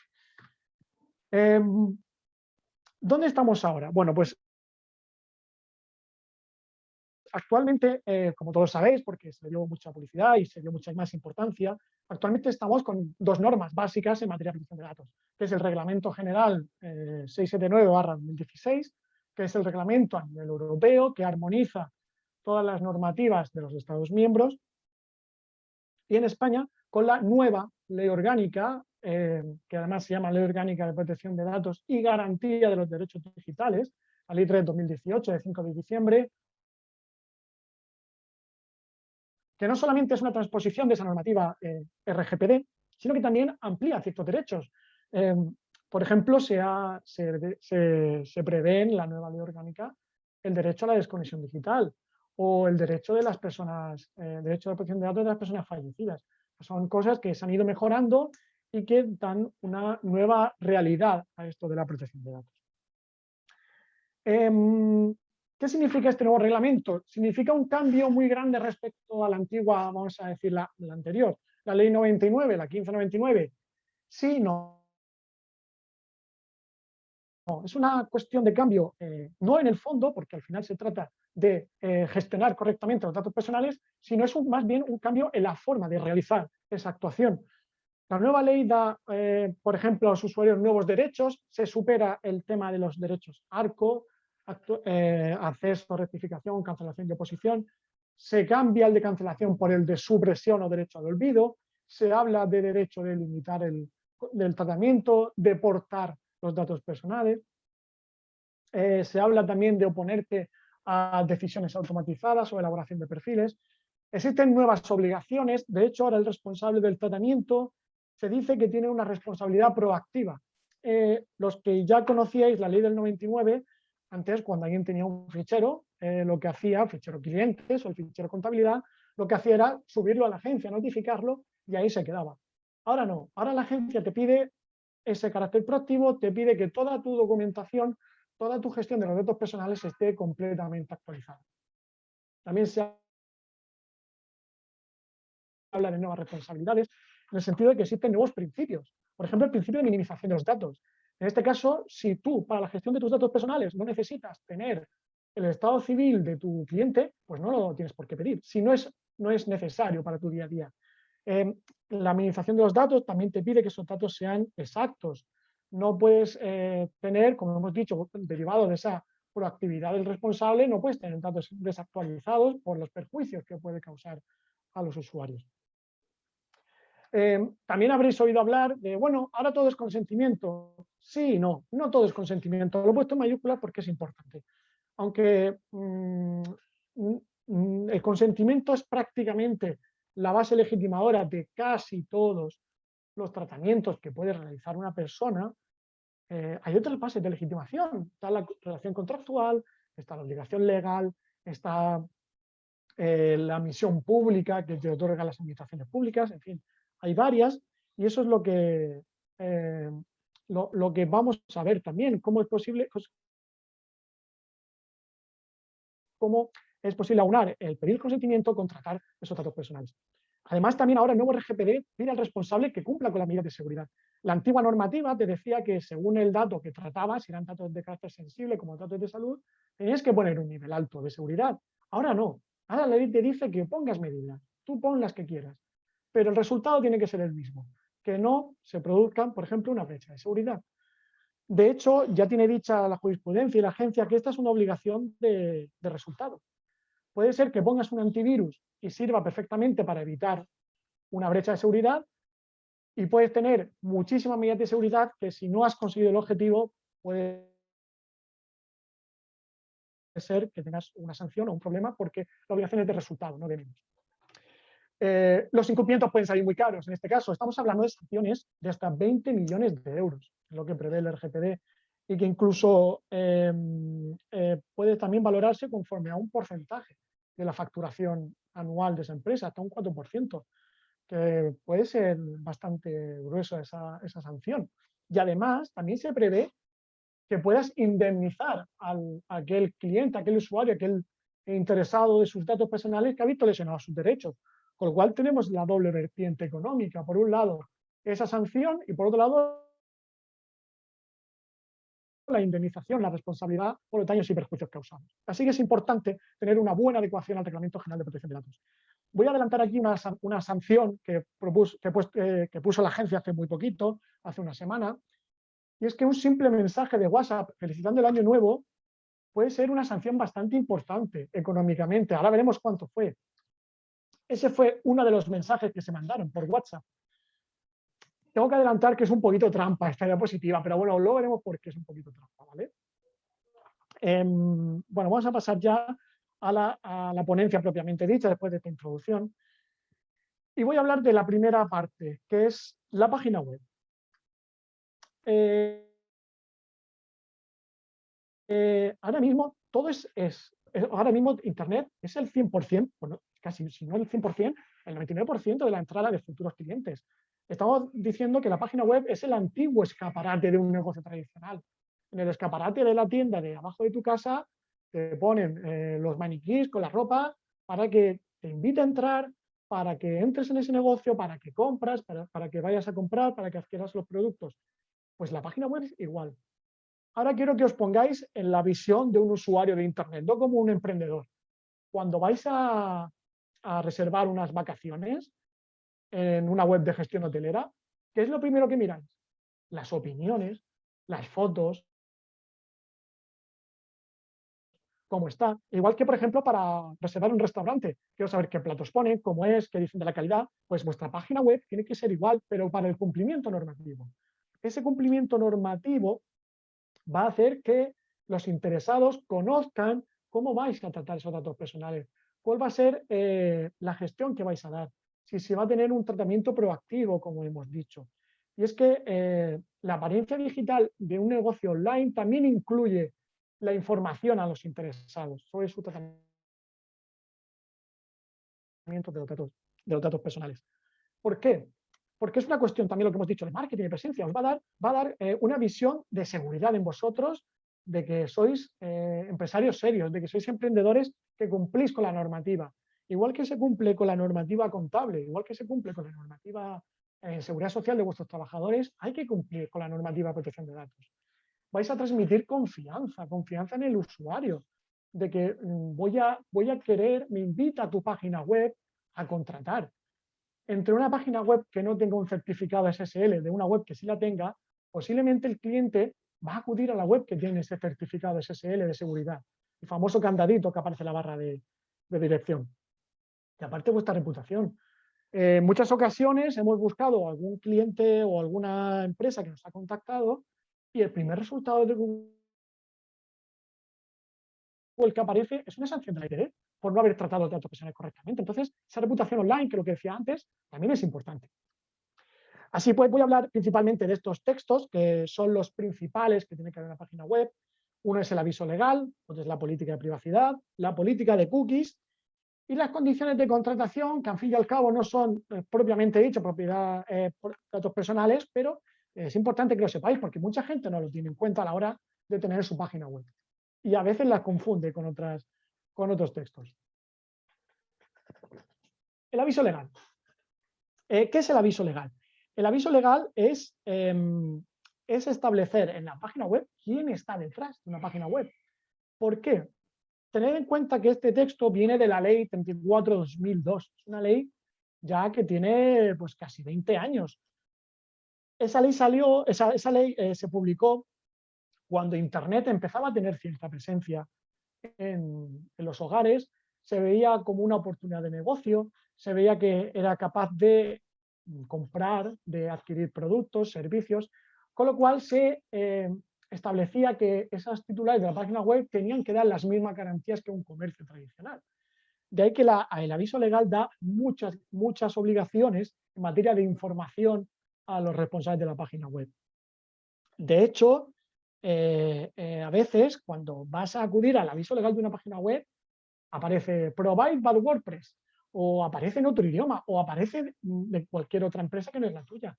¿Dónde estamos ahora? Bueno, pues actualmente, como todos sabéis, porque se dio mucha publicidad y se dio mucha más importancia, actualmente estamos con dos normas básicas en materia de protección de datos, que es el Reglamento General 679/2016, que es el reglamento a nivel europeo que armoniza todas las normativas de los Estados miembros y en España con la nueva ley orgánica, que además se llama Ley Orgánica de Protección de Datos y Garantía de los Derechos Digitales, la Ley 3/2018 de 5 de diciembre, que no solamente es una transposición de esa normativa RGPD, sino que también amplía ciertos derechos. Por ejemplo, se prevé en la nueva ley orgánica el derecho a la desconexión digital o el derecho de las personas, derecho a la protección de datos de las personas fallecidas. Son cosas que se han ido mejorando y que dan una nueva realidad a esto de la protección de datos. ¿Qué significa este nuevo reglamento? Significa un cambio muy grande respecto a la antigua, vamos a decir, la anterior, la ley 99, la 1599. Sí, no. Es una cuestión de cambio, no en el fondo, porque al final se trata de gestionar correctamente los datos personales, sino es más bien un cambio en la forma de realizar esa actuación. La nueva ley da, por ejemplo, a los usuarios nuevos derechos, se supera el tema de los derechos ARCO, acceso, rectificación, cancelación y oposición, se cambia el de cancelación por el de supresión o derecho al olvido, se habla de derecho de limitar del tratamiento, de portar los datos personales, se habla también de oponerte a decisiones automatizadas o elaboración de perfiles. Existen nuevas obligaciones, de hecho ahora el responsable del tratamiento se dice que tiene una responsabilidad proactiva. Los que ya conocíais la ley del 99, antes cuando alguien tenía un fichero, lo que hacía, fichero clientes o el fichero contabilidad, lo que hacía era subirlo a la agencia, notificarlo y ahí se quedaba. Ahora no, ahora la agencia te pide ese carácter proactivo, te pide que toda tu documentación, toda tu gestión de los datos personales esté completamente actualizada. También se habla de nuevas responsabilidades, en el sentido de que existen nuevos principios. Por ejemplo, el principio de minimización de los datos. En este caso, si tú, para la gestión de tus datos personales, no necesitas tener el estado civil de tu cliente, pues no lo tienes por qué pedir, si no es necesario para tu día a día. La minimización de los datos también te pide que esos datos sean exactos. No puedes tener, como hemos dicho, derivado de esa proactividad del responsable, no puedes tener datos desactualizados por los perjuicios que puede causar a los usuarios. También habréis oído hablar de, bueno, ahora todo es consentimiento. Sí y no, no todo es consentimiento. Lo he puesto en mayúsculas porque es importante. Aunque el consentimiento es prácticamente la base legitimadora de casi todos los tratamientos que puede realizar una persona, hay otras bases de legitimación. Está la relación contractual, está la obligación legal, está la misión pública que te otorga las administraciones públicas, en fin, hay varias, y eso es lo que vamos a ver también, cómo es posible aunar el pedir consentimiento con tratar esos datos personales. Además, también ahora el nuevo RGPD pide al responsable que cumpla con las medidas de seguridad. La antigua normativa te decía que según el dato que tratabas, si eran datos de carácter sensible como datos de salud, tenías que poner un nivel alto de seguridad. Ahora no. Ahora la ley te dice que pongas medidas. Tú pon las que quieras. Pero el resultado tiene que ser el mismo. Que no se produzcan, por ejemplo, una brecha de seguridad. De hecho, ya tiene dicha la jurisprudencia y la agencia que esta es una obligación de resultado. Puede ser que pongas un antivirus y sirva perfectamente para evitar una brecha de seguridad y puedes tener muchísimas medidas de seguridad que si no has conseguido el objetivo puede ser que tengas una sanción o un problema porque la obligación es de resultado, no de menos. Los incumplimientos pueden salir muy caros. En este caso estamos hablando de sanciones de hasta 20 millones de euros, lo que prevé el RGPD, y que incluso puede también valorarse conforme a un porcentaje de la facturación anual de esa empresa, hasta un 4%, que puede ser bastante grueso esa sanción. Y además también se prevé que puedas indemnizar a aquel cliente, a aquel usuario, a aquel interesado de sus datos personales que ha visto lesionados sus derechos. Con lo cual tenemos la doble vertiente económica. Por un lado, esa sanción y por otro lado, la indemnización, la responsabilidad por los daños y perjuicios causados. Así que es importante tener una buena adecuación al Reglamento General de Protección de Datos. Voy a adelantar aquí una sanción que puso la agencia hace muy poquito, hace una semana, y es que un simple mensaje de WhatsApp felicitando el año nuevo puede ser una sanción bastante importante económicamente. Ahora veremos cuánto fue. Ese fue uno de los mensajes que se mandaron por WhatsApp. Tengo que adelantar que es un poquito trampa esta diapositiva, pero bueno, luego veremos por qué es un poquito trampa, ¿vale? Bueno, vamos a pasar ya a la ponencia propiamente dicha, después de esta introducción. Y voy a hablar de la primera parte, que es la página web. Ahora mismo todo ahora mismo Internet es el 100%, bueno, casi si no el 100%, el 99% de la entrada de futuros clientes. Estamos diciendo que la página web es el antiguo escaparate de un negocio tradicional. En el escaparate de la tienda de abajo de tu casa te ponen los maniquís con la ropa para que te invite a entrar, para que entres en ese negocio, para que compras, para que vayas a comprar, para que adquieras los productos. Pues la página web es igual. Ahora quiero que os pongáis en la visión de un usuario de Internet, no como un emprendedor. Cuando vais a reservar unas vacaciones en una web de gestión hotelera, ¿qué es lo primero que miráis? Las opiniones, las fotos, cómo está. Igual que, por ejemplo, para reservar un restaurante, quiero saber qué platos ponen, cómo es, qué dicen de la calidad, pues vuestra página web tiene que ser igual, pero para el cumplimiento normativo. Ese cumplimiento normativo va a hacer que los interesados conozcan cómo vais a tratar esos datos personales, cuál va a ser la gestión que vais a dar, si se va a tener un tratamiento proactivo, como hemos dicho. Y es que la apariencia digital de un negocio online también incluye la información a los interesados sobre su tratamiento de los datos personales. ¿Por qué? Porque es una cuestión también lo que hemos dicho de marketing y presencia. Os va a dar una visión de seguridad en vosotros, de que sois empresarios serios, de que sois emprendedores que cumplís con la normativa. Igual que se cumple con la normativa contable, igual que se cumple con la normativa seguridad social de vuestros trabajadores, hay que cumplir con la normativa de protección de datos. Vais a transmitir confianza en el usuario, de que voy a querer, me invita a tu página web a contratar. Entre una página web que no tenga un certificado SSL de una web que sí la tenga, posiblemente el cliente va a acudir a la web que tiene ese certificado SSL de seguridad, el famoso candadito que aparece en la barra de dirección. Y aparte vuestra reputación. En muchas ocasiones hemos buscado algún cliente o alguna empresa que nos ha contactado y el primer resultado de Google que aparece es una sanción de la ITV por no haber tratado los datos personales correctamente. Entonces, esa reputación online, que lo que decía antes, también es importante. Así pues, voy a hablar principalmente de estos textos, que son los principales que tiene que haber en la página web. Uno es el aviso legal, otro es la política de privacidad, la política de cookies y las condiciones de contratación, que al fin y al cabo no son propiamente dicho propiedad datos personales, pero es importante que lo sepáis porque mucha gente no lo tiene en cuenta a la hora de tener su página web. Y a veces las confunde con otros textos. El aviso legal. ¿Qué es el aviso legal? El aviso legal es establecer en la página web quién está detrás de una página web. ¿Por qué? Tened en cuenta que este texto viene de la ley 34/2002. Es una ley ya que tiene pues, casi 20 años. Esa ley se publicó cuando Internet empezaba a tener cierta presencia en los hogares, se veía como una oportunidad de negocio, se veía que era capaz de comprar, de adquirir productos, servicios, con lo cual se establecía que esos titulares de la página web tenían que dar las mismas garantías que un comercio tradicional. De ahí que el aviso legal da muchas obligaciones en materia de información a los responsables de la página web. De hecho, a veces cuando vas a acudir al aviso legal de una página web, aparece Provide by WordPress, o aparece en otro idioma, o aparece de cualquier otra empresa que no es la tuya.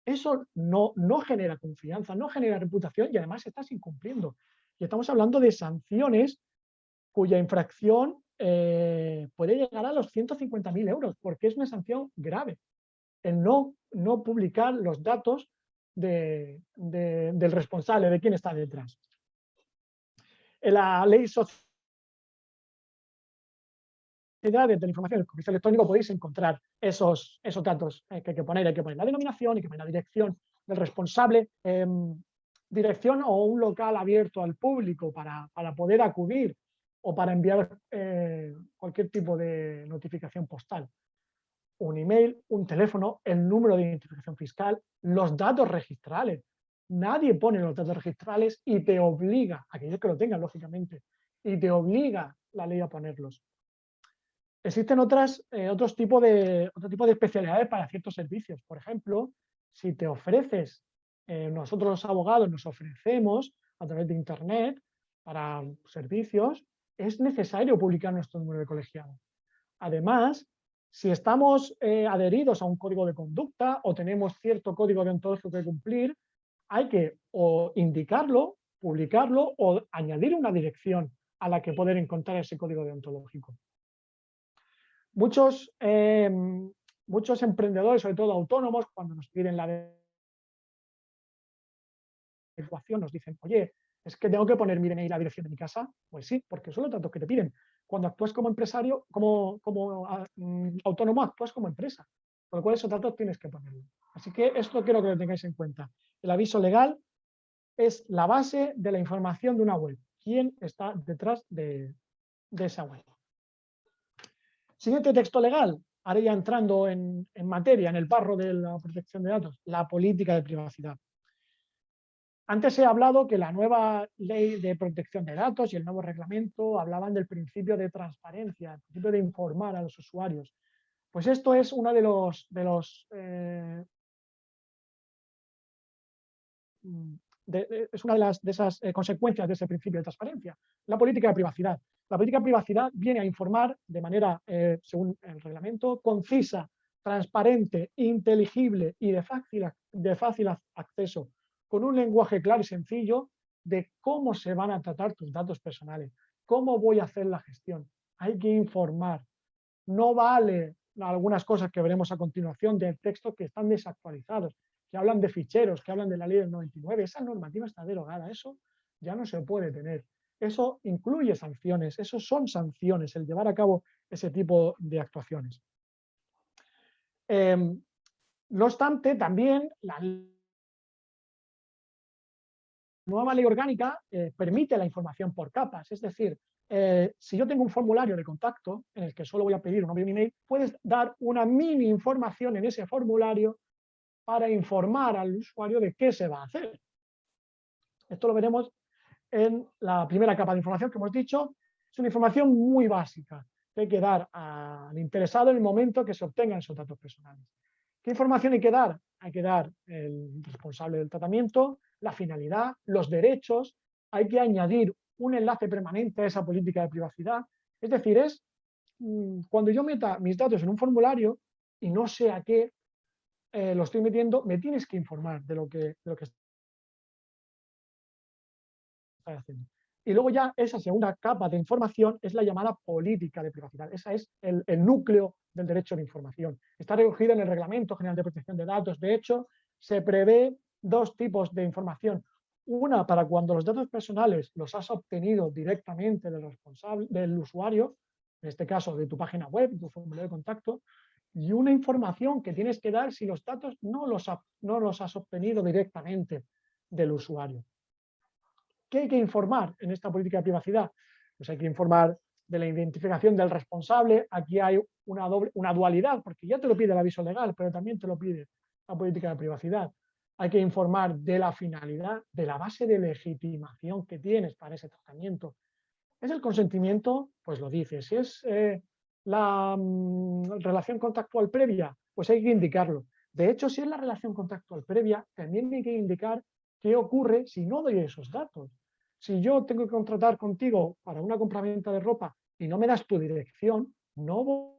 Eso no genera confianza, no genera reputación y además estás incumpliendo. Y estamos hablando de sanciones cuya infracción puede llegar a los 150.000 euros, porque es una sanción grave. El no publicar los datos del responsable, de quién está detrás. En la ley social de la información del comercio electrónico podéis encontrar esos datos que hay que poner la denominación, hay que poner la dirección del responsable. dirección o un local abierto al público para poder acudir o para enviar cualquier tipo de notificación postal. Un email, un teléfono, el número de identificación fiscal, los datos registrales. Nadie pone los datos registrales y te obliga, aquellos que lo tengan, lógicamente, y te obliga la ley a ponerlos. Existen otro tipo de especialidades para ciertos servicios. Por ejemplo, si te ofreces, nosotros los abogados nos ofrecemos a través de Internet para servicios, es necesario publicar nuestro número de colegiado. Además, si estamos adheridos a un código de conducta o tenemos cierto código deontológico que cumplir, hay que o indicarlo, publicarlo o añadir una dirección a la que poder encontrar ese código deontológico. Muchos emprendedores, sobre todo autónomos, cuando nos piden la adecuación, nos dicen, oye, ¿es que tengo que poner mi DNI y la dirección de mi casa? Pues sí, porque son los datos que te piden. Cuando actúas como empresario, como autónomo, actúas como empresa. Con lo cual esos datos tienes que ponerlo. Así que esto quiero que lo tengáis en cuenta. El aviso legal es la base de la información de una web. ¿Quién está detrás de esa web? Siguiente texto legal, ahora ya entrando en materia, en el barro de la protección de datos, la política de privacidad. Antes he hablado que la nueva ley de protección de datos y el nuevo reglamento hablaban del principio de transparencia, el principio de informar a los usuarios. Pues esto es uno es una de esas consecuencias de ese principio de transparencia, la política de privacidad. La política de privacidad viene a informar de manera, según el reglamento, concisa, transparente, inteligible y de fácil acceso, con un lenguaje claro y sencillo de cómo se van a tratar tus datos personales, cómo voy a hacer la gestión. Hay que informar. No vale algunas cosas que veremos a continuación del texto que están desactualizados, que hablan de ficheros, que hablan de la ley del 99. Esa normativa está derogada, eso ya no se puede tener. Eso incluye sanciones, eso son sanciones, el llevar a cabo ese tipo de actuaciones. No obstante, también la nueva ley orgánica permite la información por capas, es decir, si yo tengo un formulario de contacto en el que solo voy a pedir un nombre y un email, puedes dar una mini información en ese formulario para informar al usuario de qué se va a hacer. Esto lo veremos en la primera capa de información que hemos dicho. Es una información muy básica que hay que dar al interesado en el momento que se obtengan esos datos personales. ¿Qué información hay que dar? Hay que dar el responsable del tratamiento, la finalidad, los derechos. Hay que añadir un enlace permanente a esa política de privacidad. Es decir, cuando yo meta mis datos en un formulario y no sé a qué lo estoy metiendo, me tienes que informar de lo que estás haciendo. Y luego ya esa segunda capa de información es la llamada política de privacidad. Esa es el núcleo del derecho de información. Está recogido en el Reglamento General de Protección de Datos. De hecho, se prevé dos tipos de información. Una para cuando los datos personales los has obtenido directamente del usuario, en este caso de tu página web, tu formulario de contacto, y una información que tienes que dar si los datos no los has obtenido directamente del usuario. ¿Qué hay que informar en esta política de privacidad? Pues hay que informar de la identificación del responsable. Aquí hay una dualidad, porque ya te lo pide el aviso legal, pero también te lo pide la política de privacidad. Hay que informar de la finalidad, de la base de legitimación que tienes para ese tratamiento. ¿Es el consentimiento? Pues lo dice. Si es la relación contractual previa, pues hay que indicarlo. De hecho, si es la relación contractual previa, también hay que indicar qué ocurre si no doy esos datos. Si yo tengo que contratar contigo para una compraventa de ropa y no me das tu dirección, no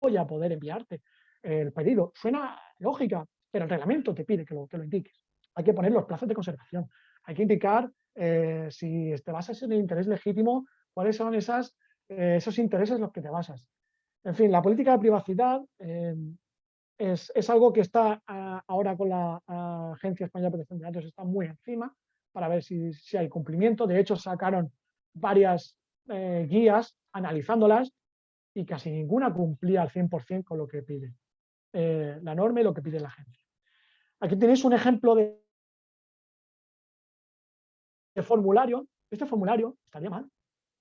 voy a poder enviarte el pedido. Suena lógica, pero el reglamento te pide que lo indiques. Hay que poner los plazos de conservación. Hay que indicar si te basas en el interés legítimo, cuáles son esos intereses en los que te basas. En fin, la política de privacidad es algo que está ahora con la Agencia Española de Protección de Datos, está muy encima para ver si hay cumplimiento. De hecho, sacaron varias guías analizándolas y casi ninguna cumplía al 100% con lo que pide la norma y lo que pide la agencia. Aquí tenéis un ejemplo de formulario. Este formulario estaría mal.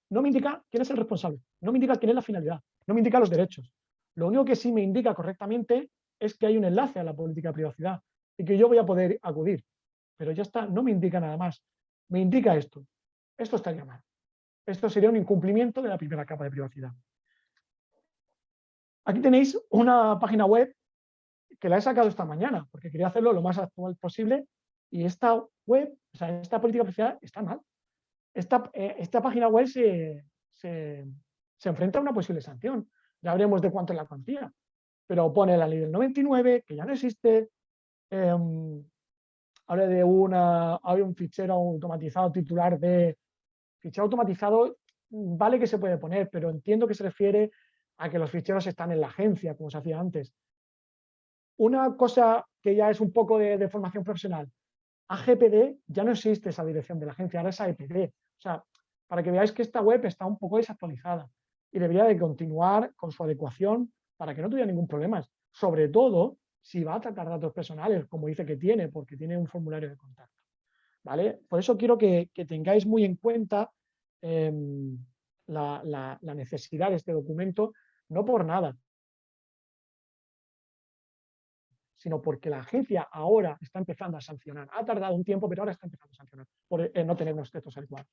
No me indica quién es el responsable, no me indica quién es la finalidad, no me indica los derechos. Lo único que sí me indica correctamente es que hay un enlace a la política de privacidad y que yo voy a poder acudir. Pero ya está, no me indica nada más. Me indica esto. Esto estaría mal. Esto sería un incumplimiento de la primera capa de privacidad. Aquí tenéis una página web que la he sacado esta mañana, porque quería hacerlo lo más actual posible, y esta web, o sea, esta política de privacidad está mal. Esta página web se enfrenta a una posible sanción. Ya veremos de cuánto es la cuantía. Pero pone la ley del 99, que ya no existe. Habla de hay un fichero automatizado titular de... Fichero automatizado vale que se puede poner, pero entiendo que se refiere a que los ficheros están en la agencia, como se hacía antes. Una cosa que ya es un poco de formación profesional. AGPD ya no existe esa dirección de la agencia, ahora es AEPD. O sea, para que veáis que esta web está un poco desactualizada y debería de continuar con su adecuación para que no tuviera ningún problema. Sobre todo si va a tratar datos personales, como dice que tiene, porque tiene un formulario de contacto. ¿Vale? Por eso quiero que tengáis muy en cuenta la necesidad de este documento, no por nada, sino porque la agencia ahora está empezando a sancionar. Ha tardado un tiempo, pero ahora está empezando a sancionar por no tener unos textos adecuados.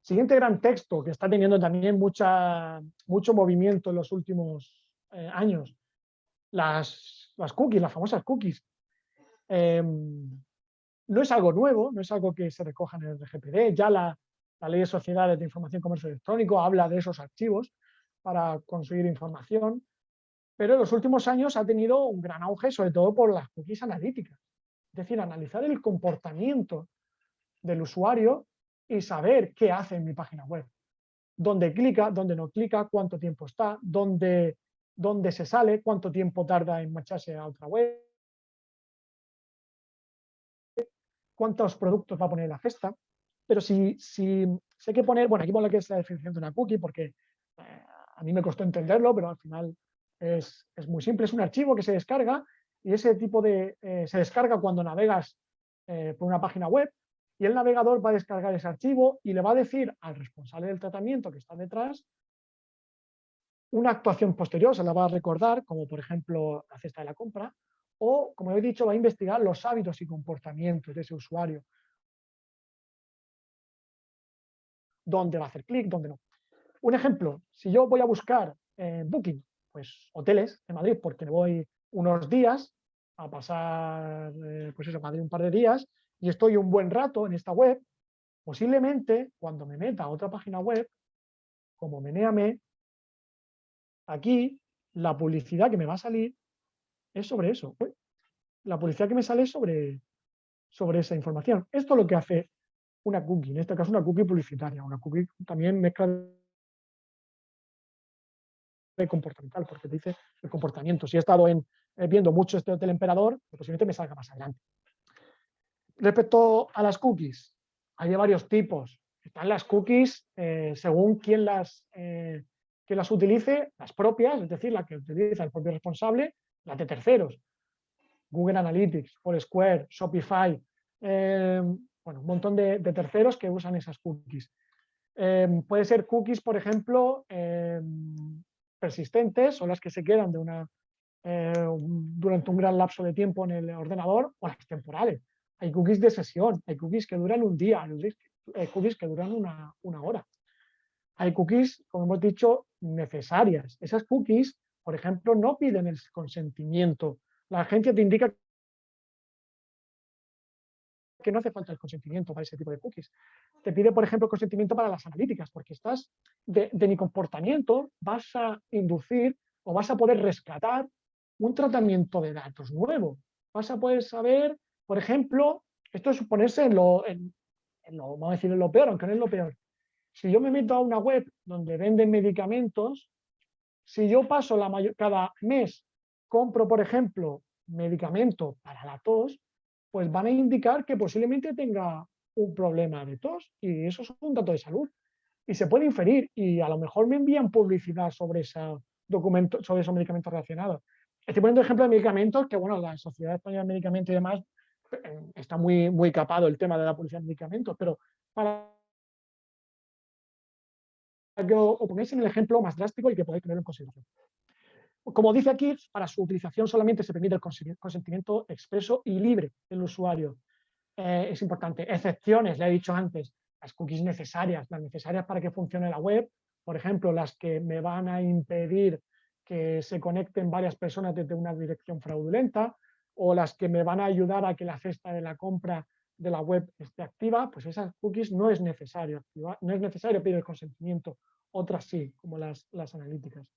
Siguiente gran texto que está teniendo también mucho movimiento en los últimos años, las cookies, las famosas cookies. No es algo nuevo, no es algo que se recoja en el RGPD, ya la Ley de Sociedades de Información y Comercio Electrónico habla de esos archivos para conseguir información, pero en los últimos años ha tenido un gran auge, sobre todo por las cookies analíticas. Es decir, analizar el comportamiento del usuario y saber qué hace en mi página web. Dónde clica, dónde no clica, cuánto tiempo está, dónde se sale, cuánto tiempo tarda en marcharse a otra web, cuántos productos va a poner en la cesta. Pero si hay que poner, bueno, aquí pongo lo que es la definición de una cookie, porque a mí me costó entenderlo, pero al final es muy simple. Es un archivo que se descarga y ese tipo se descarga cuando navegas por una página web y el navegador va a descargar ese archivo y le va a decir al responsable del tratamiento que está detrás una actuación posterior, se la va a recordar, como por ejemplo la cesta de la compra, o, como he dicho, va a investigar los hábitos y comportamientos de ese usuario. Dónde va a hacer clic, dónde no. Un ejemplo, si yo voy a buscar Booking, pues hoteles en Madrid, porque me voy unos días a pasar pues eso, Madrid un par de días, y estoy un buen rato en esta web, posiblemente cuando me meta a otra página web, como Menéame, aquí la publicidad que me va a salir es sobre eso. La publicidad que me sale es sobre esa información. Esto es lo que hace una cookie, en este caso una cookie publicitaria, una cookie también mezcla de comportamental, porque te dice el comportamiento. Si he estado viendo mucho este Hotel Emperador, pues posiblemente me salga más adelante. Respecto a las cookies, hay de varios tipos. Están las cookies según quién las utilice, las propias, es decir, la que utiliza el propio responsable, las de terceros. Google Analytics, Foursquare, Shopify, bueno, un montón de terceros que usan esas cookies. Puede ser cookies, por ejemplo, persistentes o las que se quedan durante un gran lapso de tiempo en el ordenador, o las temporales. Hay cookies de sesión, hay cookies que duran un día, hay cookies que duran una hora. Hay cookies, como hemos dicho, necesarias. Esas cookies, por ejemplo, no piden el consentimiento. La agencia te indica que no hace falta el consentimiento para ese tipo de cookies. Te pide, por ejemplo, consentimiento para las analíticas, porque estás de mi comportamiento vas a inducir o vas a poder rescatar un tratamiento de datos nuevo. Vas a poder saber, por ejemplo, esto es ponerse en lo, vamos a decir, en lo peor, aunque no es lo peor. Si yo me meto a una web donde venden medicamentos, si yo paso cada mes compro, por ejemplo, medicamento para la tos, pues van a indicar que posiblemente tenga un problema de tos y eso es un dato de salud. Y se puede inferir y a lo mejor me envían publicidad sobre esos medicamentos relacionados. Estoy poniendo ejemplo de medicamentos que, bueno, la Sociedad Española de Medicamentos y demás está muy capado el tema de la publicidad de medicamentos, pero para que os pongáis en el ejemplo más drástico y que podáis tenerlo en consideración. Como dice aquí, para su utilización solamente se permite el consentimiento expreso y libre del usuario. Es importante. Excepciones, le he dicho antes, las cookies necesarias, las necesarias para que funcione la web, por ejemplo, las que me van a impedir que se conecten varias personas desde una dirección fraudulenta, o las que me van a ayudar a que la cesta de la compra de la web esté activa, pues esas cookies no es necesario activar, no es necesario pedir el consentimiento, otras sí, como las analíticas.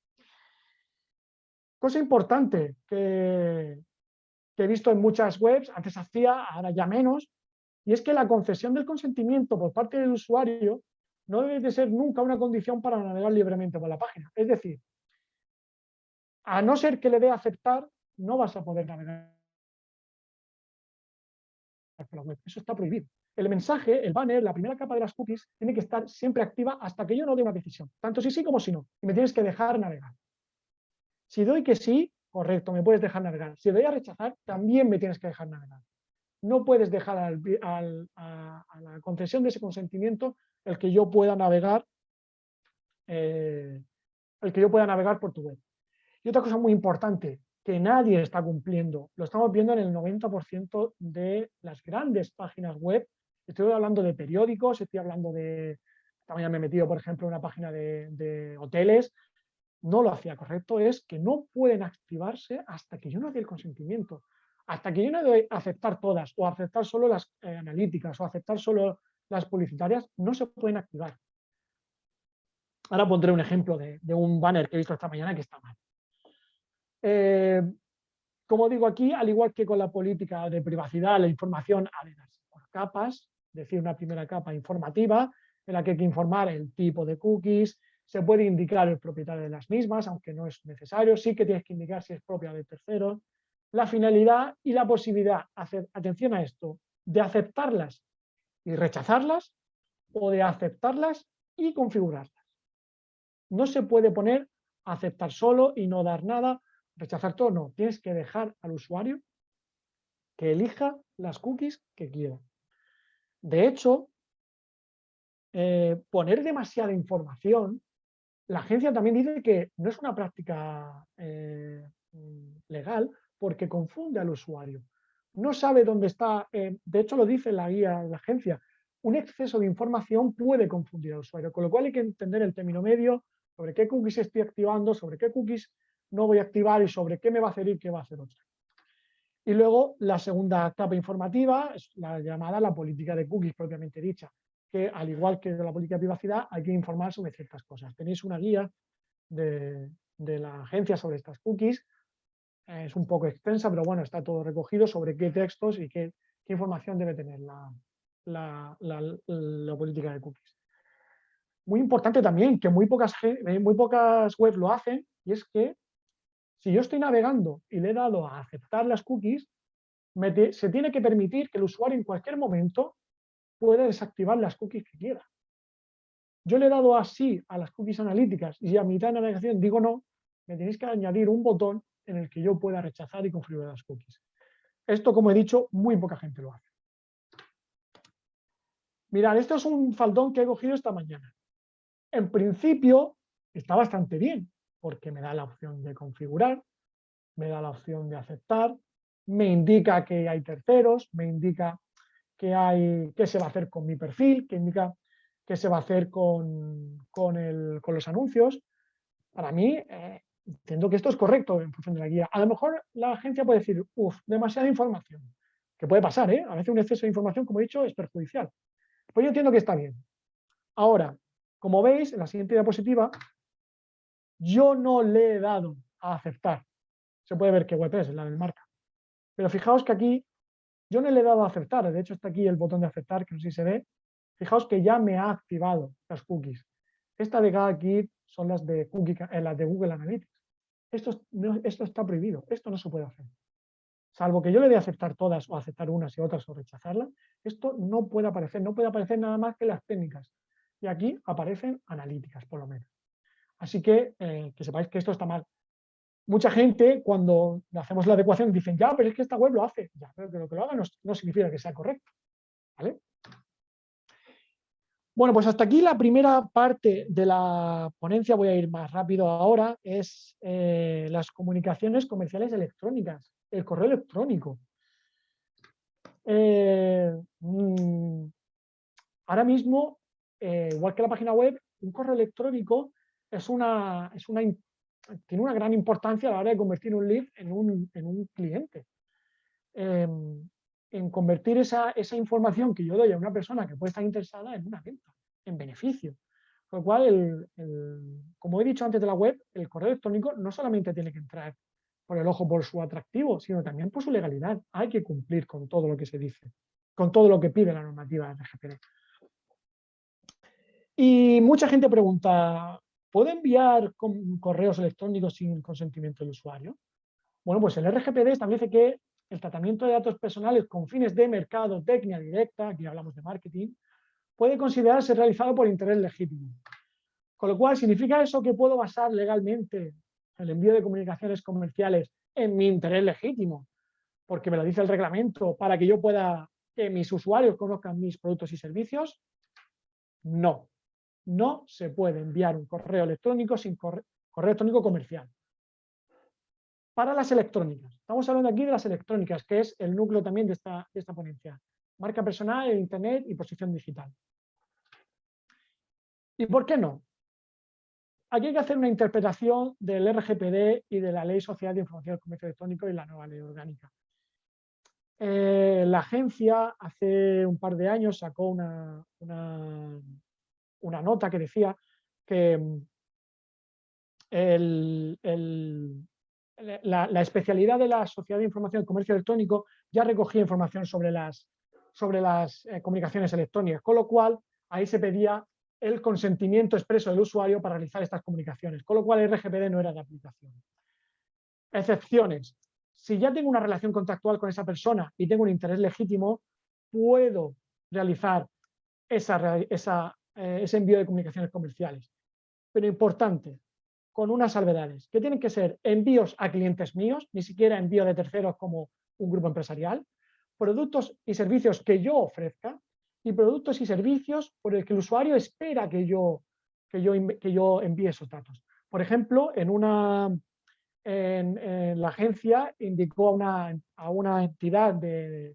Cosa importante que he visto en muchas webs, antes hacía, ahora ya menos, y es que la concesión del consentimiento por parte del usuario no debe de ser nunca una condición para navegar libremente por la página. Es decir, a no ser que le dé a aceptar, no vas a poder navegar por la web. Eso está prohibido. El mensaje, el banner, la primera capa de las cookies, tiene que estar siempre activa hasta que yo no dé una decisión, tanto si sí como si no, y me tienes que dejar navegar. Si doy que sí, correcto, me puedes dejar navegar. Si doy a rechazar, también me tienes que dejar navegar. No puedes dejar a la concesión de ese consentimiento el que yo pueda navegar por tu web. Y otra cosa muy importante, que nadie está cumpliendo, lo estamos viendo en el 90% de las grandes páginas web. Estoy hablando de periódicos, estoy hablando de... También me he metido, por ejemplo, en una página de hoteles. No lo hacía correcto, es que no pueden activarse hasta que yo no dé el consentimiento. Hasta que yo no doy a aceptar todas, o aceptar solo las analíticas, o aceptar solo las publicitarias, no se pueden activar. Ahora pondré un ejemplo de un banner que he visto esta mañana que está mal. Como digo aquí, al igual que con la política de privacidad, la información ha de darse por capas, es decir, una primera capa informativa, en la que hay que informar el tipo de cookies, se puede indicar el propietario de las mismas, aunque no es necesario, sí que tienes que indicar si es propia de terceros, la finalidad y la posibilidad, atención a esto, de aceptarlas y rechazarlas, o de aceptarlas y configurarlas. No se puede poner aceptar solo y no dar nada, rechazar todo, no. Tienes que dejar al usuario que elija las cookies que quiera. De hecho, poner demasiada información, la agencia también dice que no es una práctica legal porque confunde al usuario. No sabe dónde está, de hecho lo dice la guía de la agencia, un exceso de información puede confundir al usuario, con lo cual hay que entender el término medio sobre qué cookies estoy activando, sobre qué cookies no voy a activar y sobre qué me va a hacer y qué va a hacer otra. Y luego la segunda capa informativa es la llamada la política de cookies propiamente dicha, que al igual que de la política de privacidad hay que informar sobre ciertas cosas. Tenéis una guía de la agencia sobre estas cookies, es un poco extensa, pero bueno, está todo recogido sobre qué textos y qué información debe tener la política de cookies. Muy importante también, que muy pocas webs lo hacen, y es que si yo estoy navegando y le he dado a aceptar las cookies, se tiene que permitir que el usuario en cualquier momento pueda desactivar las cookies que quiera. Yo le he dado así a las cookies analíticas y a mitad de navegación digo no, me tenéis que añadir un botón en el que yo pueda rechazar y configurar las cookies. Esto, como he dicho, muy poca gente lo hace. Mirad, esto es un faldón que he cogido esta mañana. En principio está bastante bien, porque me da la opción de configurar, me da la opción de aceptar, me indica que hay terceros, me indica qué se va a hacer con mi perfil, que indica qué se va a hacer con los anuncios. Para mí, entiendo que esto es correcto en función de la guía. A lo mejor la agencia puede decir, demasiada información, que puede pasar, a veces un exceso de información, como he dicho, es perjudicial. Pues yo entiendo que está bien. Ahora, como veis, en la siguiente diapositiva, yo no le he dado a aceptar. Se puede ver qué web es la del marca. Pero fijaos que aquí yo no le he dado a aceptar. De hecho, está aquí el botón de aceptar, que no sé si se ve. Fijaos que ya me ha activado las cookies. Esta de GAKit son las de Google Analytics. Esto está prohibido. Esto no se puede hacer. Salvo que yo le dé a aceptar todas o aceptar unas y otras o rechazarlas, esto no puede aparecer. No puede aparecer nada más que las técnicas. Y aquí aparecen analíticas, por lo menos. Así que sepáis que esto está mal. mucha gente, cuando hacemos la adecuación, dicen, ya, pero es que esta web lo hace. Ya, pero que lo haga no significa que sea correcto. ¿Vale? Bueno, pues hasta aquí la primera parte de la ponencia. Voy a ir más rápido ahora. Es las comunicaciones comerciales electrónicas, el correo electrónico. Ahora mismo, igual que la página web, un correo electrónico tiene una gran importancia a la hora de convertir un lead en un cliente. En convertir esa información que yo doy a una persona que puede estar interesada en una venta, en beneficio. Con lo cual, como he dicho antes de la web, el correo electrónico no solamente tiene que entrar por el ojo por su atractivo, sino también por su legalidad. Hay que cumplir con todo lo que se dice, con todo lo que pide la normativa de RGPD. Y mucha gente pregunta, ¿puedo enviar correos electrónicos sin consentimiento del usuario? Bueno, pues el RGPD establece que el tratamiento de datos personales con fines de mercadotecnia directa, aquí hablamos de marketing, puede considerarse realizado por interés legítimo. Con lo cual, ¿significa eso que puedo basar legalmente el envío de comunicaciones comerciales en mi interés legítimo? Porque me lo dice el reglamento, para que yo pueda que mis usuarios conozcan mis productos y servicios. No, no se puede enviar un correo electrónico sin correo electrónico comercial. Para las electrónicas, estamos hablando aquí de las electrónicas, que es el núcleo también de esta ponencia. Marca personal, Internet y posición digital. ¿Y por qué no? Aquí hay que hacer una interpretación del RGPD y de la Ley Social de Información del Comercio Electrónico y la nueva ley orgánica. La agencia hace un par de años sacó una nota que decía que la especialidad de la Sociedad de Información del Comercio Electrónico ya recogía información sobre las comunicaciones electrónicas, con lo cual ahí se pedía el consentimiento expreso del usuario para realizar estas comunicaciones, con lo cual el RGPD no era de aplicación. Excepciones. Si ya tengo una relación contractual con esa persona y tengo un interés legítimo, puedo realizar ese envío de comunicaciones comerciales. Pero importante, con unas salvedades, que tienen que ser envíos a clientes míos, ni siquiera envío de terceros como un grupo empresarial, productos y servicios que yo ofrezca y productos y servicios por el que el usuario espera que yo envíe esos datos. Por ejemplo, en la agencia indicó a una entidad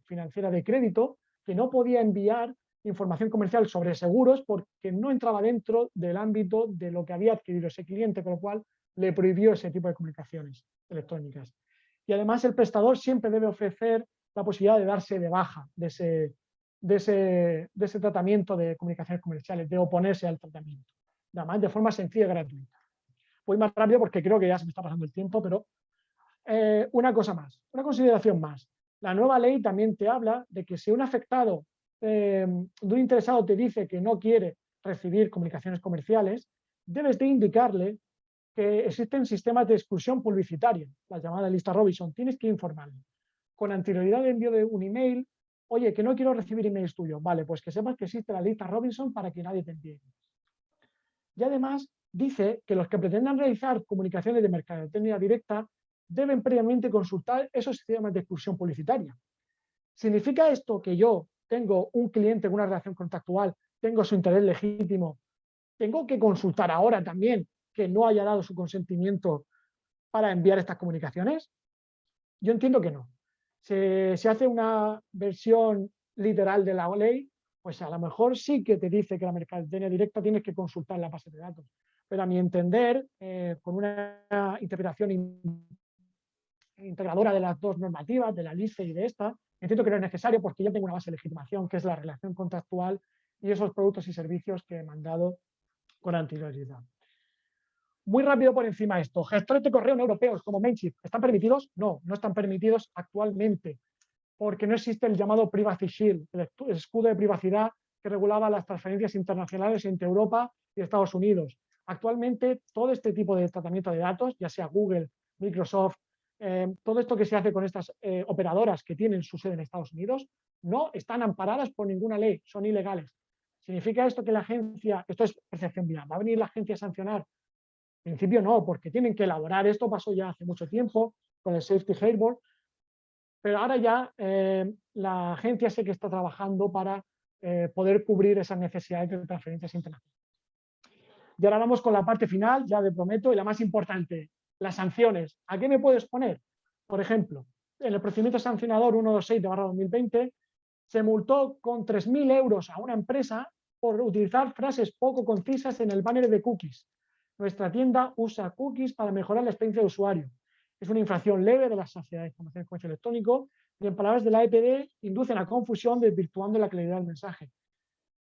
financiera de crédito que no podía enviar información comercial sobre seguros porque no entraba dentro del ámbito de lo que había adquirido ese cliente, con lo cual le prohibió ese tipo de comunicaciones electrónicas. Y además el prestador siempre debe ofrecer la posibilidad de darse de baja de ese tratamiento de comunicaciones comerciales, de oponerse al tratamiento, además de forma sencilla y gratuita. Voy más rápido porque creo que ya se me está pasando el tiempo, pero una cosa más, una consideración más. La nueva ley también te habla de que si un afectado de un interesado te dice que no quiere recibir comunicaciones comerciales, debes de indicarle que existen sistemas de exclusión publicitaria, la llamada lista Robinson. Tienes que informarle. Con anterioridad de envío de un email, oye, que no quiero recibir emails tuyos. Vale, pues que sepas que existe la lista Robinson para que nadie te envíe. Y además dice que los que pretendan realizar comunicaciones de mercadotecnia directa deben previamente consultar esos sistemas de exclusión publicitaria. ¿Significa esto que yo tengo un cliente con una relación contractual, tengo su interés legítimo, tengo que consultar ahora también que no haya dado su consentimiento para enviar estas comunicaciones? Yo entiendo que no. Se hace una versión literal de la ley, pues a lo mejor sí que te dice que la mercadotecnia directa tienes que consultar la base de datos. Pero a mi entender, con una interpretación integradora de las dos normativas, de la LICE y de esta, entiendo que no es necesario porque yo tengo una base de legitimación, que es la relación contractual y esos productos y servicios que he mandado con anterioridad. Muy rápido por encima de esto. Gestores de correo no europeos como Mailchimp, ¿están permitidos? No, no están permitidos actualmente, porque no existe el llamado Privacy Shield, el escudo de privacidad que regulaba las transferencias internacionales entre Europa y Estados Unidos. Actualmente, todo este tipo de tratamiento de datos, ya sea Google, Microsoft, todo esto que se hace con estas operadoras que tienen su sede en Estados Unidos, no están amparadas por ninguna ley, son ilegales. ¿Significa esto que la agencia, esto es percepción mía, va a venir la agencia a sancionar En principio no, porque tienen que elaborar esto, pasó ya hace mucho tiempo con el Safety Harbor, pero ahora ya la agencia sé que está trabajando para poder cubrir esas necesidades de transferencias internacionales. Y ahora vamos con la parte final, ya te prometo, y la más importante, las sanciones. ¿A qué me puedo exponer? Por ejemplo, en el procedimiento sancionador 126/2020 se multó con 3.000 euros a una empresa por utilizar frases poco concisas en el banner de cookies. Nuestra tienda usa cookies para mejorar la experiencia de usuario. Es una infracción leve de la Sociedad de Información y Comercio Electrónico y, en palabras de la EPD, inducen a confusión desvirtuando la claridad del mensaje.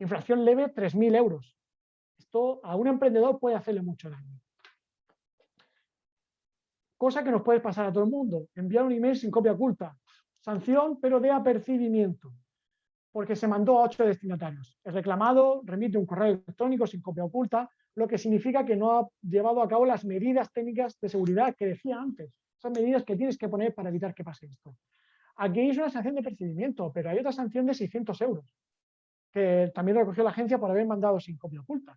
Infracción leve, 3.000 euros. Esto a un emprendedor puede hacerle mucho daño. Cosa que nos puede pasar a todo el mundo. Enviar un email sin copia oculta. Sanción, pero de apercibimiento, porque se mandó a 8 destinatarios. El reclamado remite un correo electrónico sin copia oculta, lo que significa que no ha llevado a cabo las medidas técnicas de seguridad que decía antes. Esas medidas que tienes que poner para evitar que pase esto. Aquí es una sanción de apercibimiento, pero hay otra sanción de 600 euros, que también recogió la agencia por haber mandado sin copia oculta.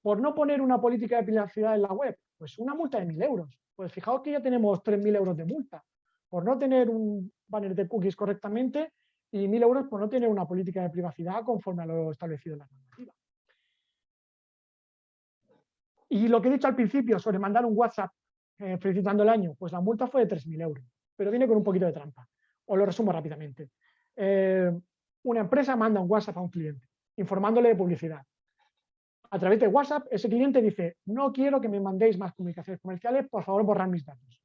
Por no poner una política de privacidad en la web, pues una multa de 1.000 euros. Pues fijaos que ya tenemos 3.000 euros de multa por no tener un banner de cookies correctamente y 1.000 euros por no tener una política de privacidad conforme a lo establecido en la normativa. Y lo que he dicho al principio sobre mandar un WhatsApp felicitando el año, pues la multa fue de 3.000 euros, pero viene con un poquito de trampa. Os lo resumo rápidamente. Una empresa manda un WhatsApp a un cliente informándole de publicidad. A través de WhatsApp, ese cliente dice: no quiero que me mandéis más comunicaciones comerciales, por favor, borrad mis datos.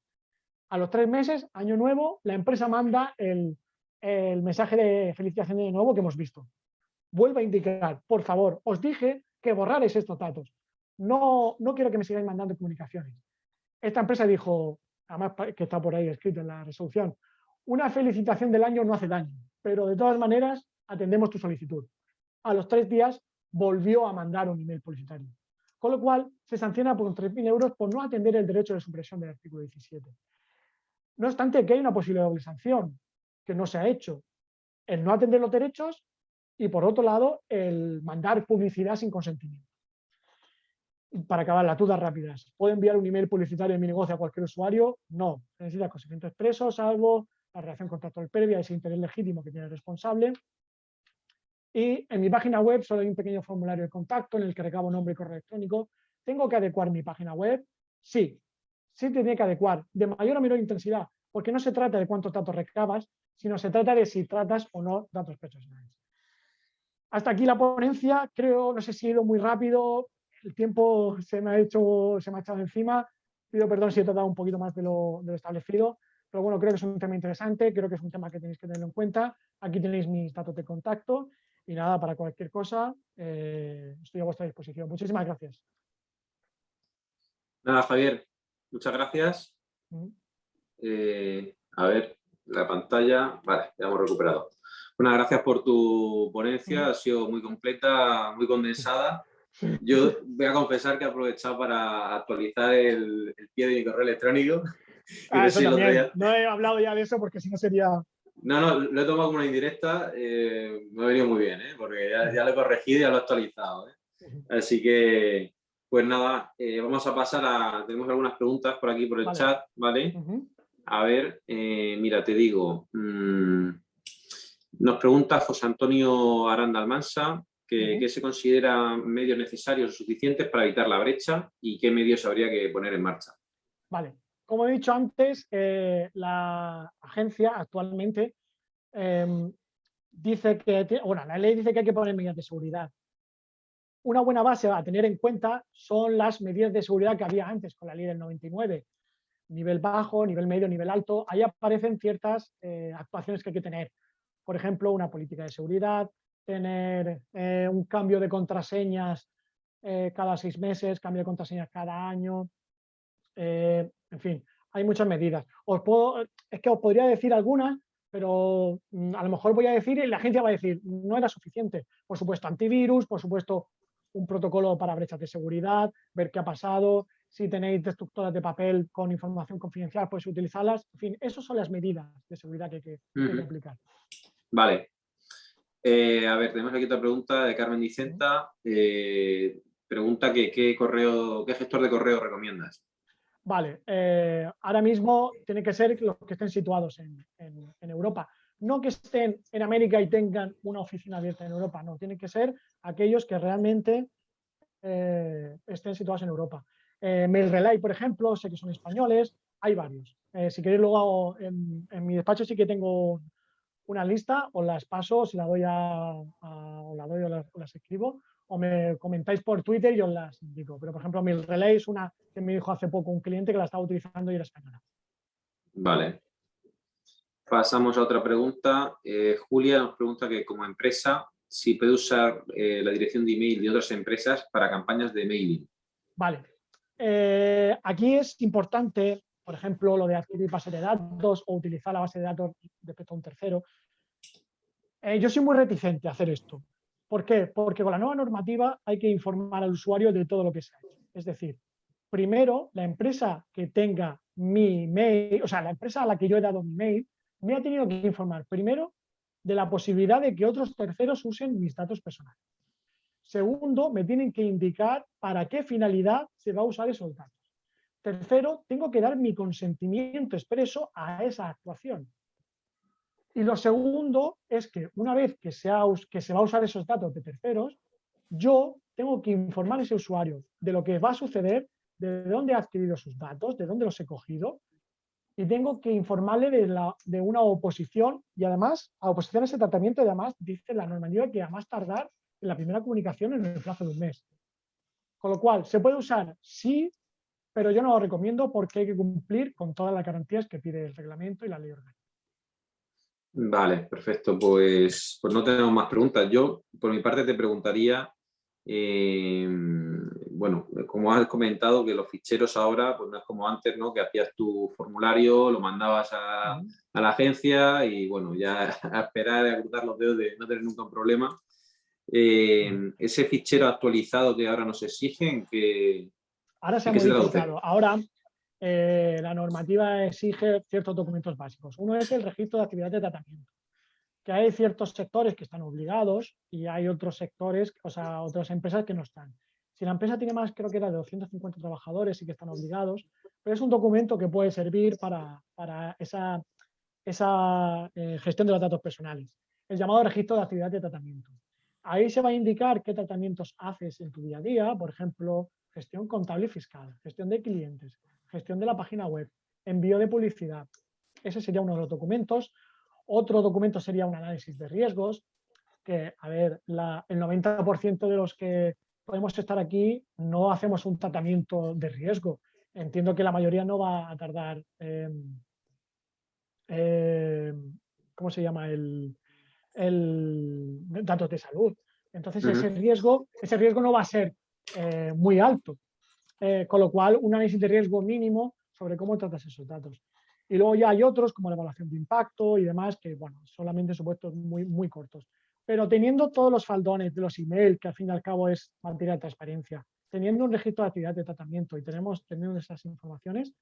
A los 3 meses, año nuevo, la empresa manda el mensaje de felicitación de nuevo que hemos visto. Vuelve a indicar: por favor, os dije que borrarais estos datos. No quiero que me sigáis mandando comunicaciones. Esta empresa dijo, además que está por ahí escrito en la resolución: una felicitación del año no hace daño, pero de todas maneras atendemos tu solicitud. A los 3 días volvió a mandar un email publicitario, con lo cual se sanciona por 3.000 euros por no atender el derecho de supresión del artículo 17. No obstante, que hay una posible doble sanción que no se ha hecho: el no atender los derechos y, por otro lado, el mandar publicidad sin consentimiento. Para acabar, las dudas rápidas. ¿Puedo enviar un email publicitario de mi negocio a cualquier usuario? No. Se necesita consentimiento expreso, salvo la relación contractual previa, ese interés legítimo que tiene el responsable. Y en mi página web solo hay un pequeño formulario de contacto en el que recabo nombre y correo electrónico. ¿Tengo que adecuar mi página web? Sí. Sí tiene que adecuar, de mayor o menor intensidad, porque no se trata de cuántos datos recabas, sino se trata de si tratas o no datos personales. Hasta aquí la ponencia. Creo, no sé si he ido muy rápido, el tiempo se me ha echado encima. Pido perdón si he tratado un poquito más de lo establecido, pero bueno, creo que es un tema interesante, creo que es un tema que tenéis que tenerlo en cuenta. Aquí tenéis mis datos de contacto y nada, para cualquier cosa estoy a vuestra disposición. Muchísimas gracias. Nada, Javier, muchas gracias. A ver, la pantalla. Vale, ya hemos recuperado. Bueno, gracias por tu ponencia, ha sido muy completa, muy condensada. Yo voy a confesar que he aprovechado para actualizar el pie de mi correo electrónico. Eso también. No he hablado ya de eso porque si no sería... No, lo he tomado como una indirecta. Me ha venido muy bien, porque ya lo he corregido y ya lo he actualizado. Así que, pues nada, vamos a pasar a... Tenemos algunas preguntas por aquí, por el chat, ¿vale? A ver, mira, te digo. Nos pregunta José Antonio Aranda Almansa qué se considera medios necesarios o suficientes para evitar la brecha y qué medios habría que poner en marcha. Vale. Como he dicho antes, la agencia actualmente dice que, bueno, la ley dice que hay que poner medidas de seguridad. Una buena base a tener en cuenta son las medidas de seguridad que había antes con la ley del 99. Nivel bajo, nivel medio, nivel alto. Ahí aparecen ciertas actuaciones que hay que tener. Por ejemplo, una política de seguridad, tener un cambio de contraseñas cada 6 meses, cambio de contraseñas cada año. En fin, hay muchas medidas. Es que os podría decir algunas, pero a lo mejor voy a decir y la agencia va a decir no era suficiente. Por supuesto, antivirus, por supuesto, un protocolo para brechas de seguridad, ver qué ha pasado. Si tenéis destructoras de papel con información confidencial, podéis utilizarlas. En fin, esas son las medidas de seguridad que hay que aplicar. Vale. A ver, tenemos aquí otra pregunta de Carmen Dicenta. pregunta que qué gestor de correo recomiendas. Vale, ahora mismo tiene que ser los que estén situados en Europa. No que estén en América y tengan una oficina abierta en Europa, no, tienen que ser aquellos que realmente estén situados en Europa. MailRelay, por ejemplo, sé que son españoles, hay varios. Si queréis luego en mi despacho sí que tengo una lista, os las paso, os la doy o las escribo, o me comentáis por Twitter y os las indico. Pero, por ejemplo, MailRelay es una que me dijo hace poco un cliente que la estaba utilizando y era española. Vale. Pasamos a otra pregunta. Julia nos pregunta que como empresa, si puede usar la dirección de email de otras empresas para campañas de mailing. Vale. Aquí es importante, por ejemplo, lo de adquirir base de datos o utilizar la base de datos respecto a un tercero. Yo soy muy reticente a hacer esto. ¿Por qué? Porque con la nueva normativa hay que informar al usuario de todo lo que se ha hecho. Es decir, primero, la empresa que tenga mi mail, o sea, la empresa a la que yo he dado mi mail, me ha tenido que informar primero de la posibilidad de que otros terceros usen mis datos personales. Segundo, me tienen que indicar para qué finalidad se va a usar esos datos. Tercero, tengo que dar mi consentimiento expreso a esa actuación. Y lo segundo es que una vez que se va a usar esos datos de terceros, yo tengo que informar a ese usuario de lo que va a suceder, de dónde ha adquirido sus datos, de dónde los he cogido, y tengo que informarle de una oposición, y además, a oposición a ese tratamiento, y además dice la normativa que a más tardar en la primera comunicación en el plazo de un mes. Con lo cual, ¿se puede usar? Sí, pero yo no lo recomiendo porque hay que cumplir con todas las garantías que pide el reglamento y la ley orgánica. Vale, perfecto. Pues no tenemos más preguntas. Yo, por mi parte, te preguntaría, bueno, como has comentado, que los ficheros ahora, pues no es como antes, ¿no? Que hacías tu formulario, lo mandabas a la agencia y, bueno, ya a esperar, a cruzar los dedos de no tener nunca un problema. Ese fichero actualizado que ahora nos exigen, que ahora se ha modificado. Ahora la normativa exige ciertos documentos básicos. Uno es el registro de actividad de tratamiento, que hay ciertos sectores que están obligados y hay otros sectores, o sea, otras empresas que no están. Si la empresa tiene más, creo que era de 250 trabajadores, sí que están obligados, pero es un documento que puede servir para esa gestión de los datos personales. El llamado registro de actividad de tratamiento. Ahí se va a indicar qué tratamientos haces en tu día a día, por ejemplo, gestión contable y fiscal, gestión de clientes, gestión de la página web, envío de publicidad. Ese sería uno de los documentos. Otro documento sería un análisis de riesgos, que, a ver, el 90% de los que podemos estar aquí no hacemos un tratamiento de riesgo. Entiendo que la mayoría no va a tardar, ¿cómo se llama? Datos de salud. Entonces, ese riesgo no va a ser muy alto. Con lo cual, un análisis de riesgo mínimo sobre cómo tratas esos datos. Y luego ya hay otros, como la evaluación de impacto y demás, que, bueno, solamente supuestos muy, muy cortos. Pero teniendo todos los faldones de los emails, que al fin y al cabo es materia de transparencia, teniendo un registro de actividad de tratamiento y teniendo esas informaciones,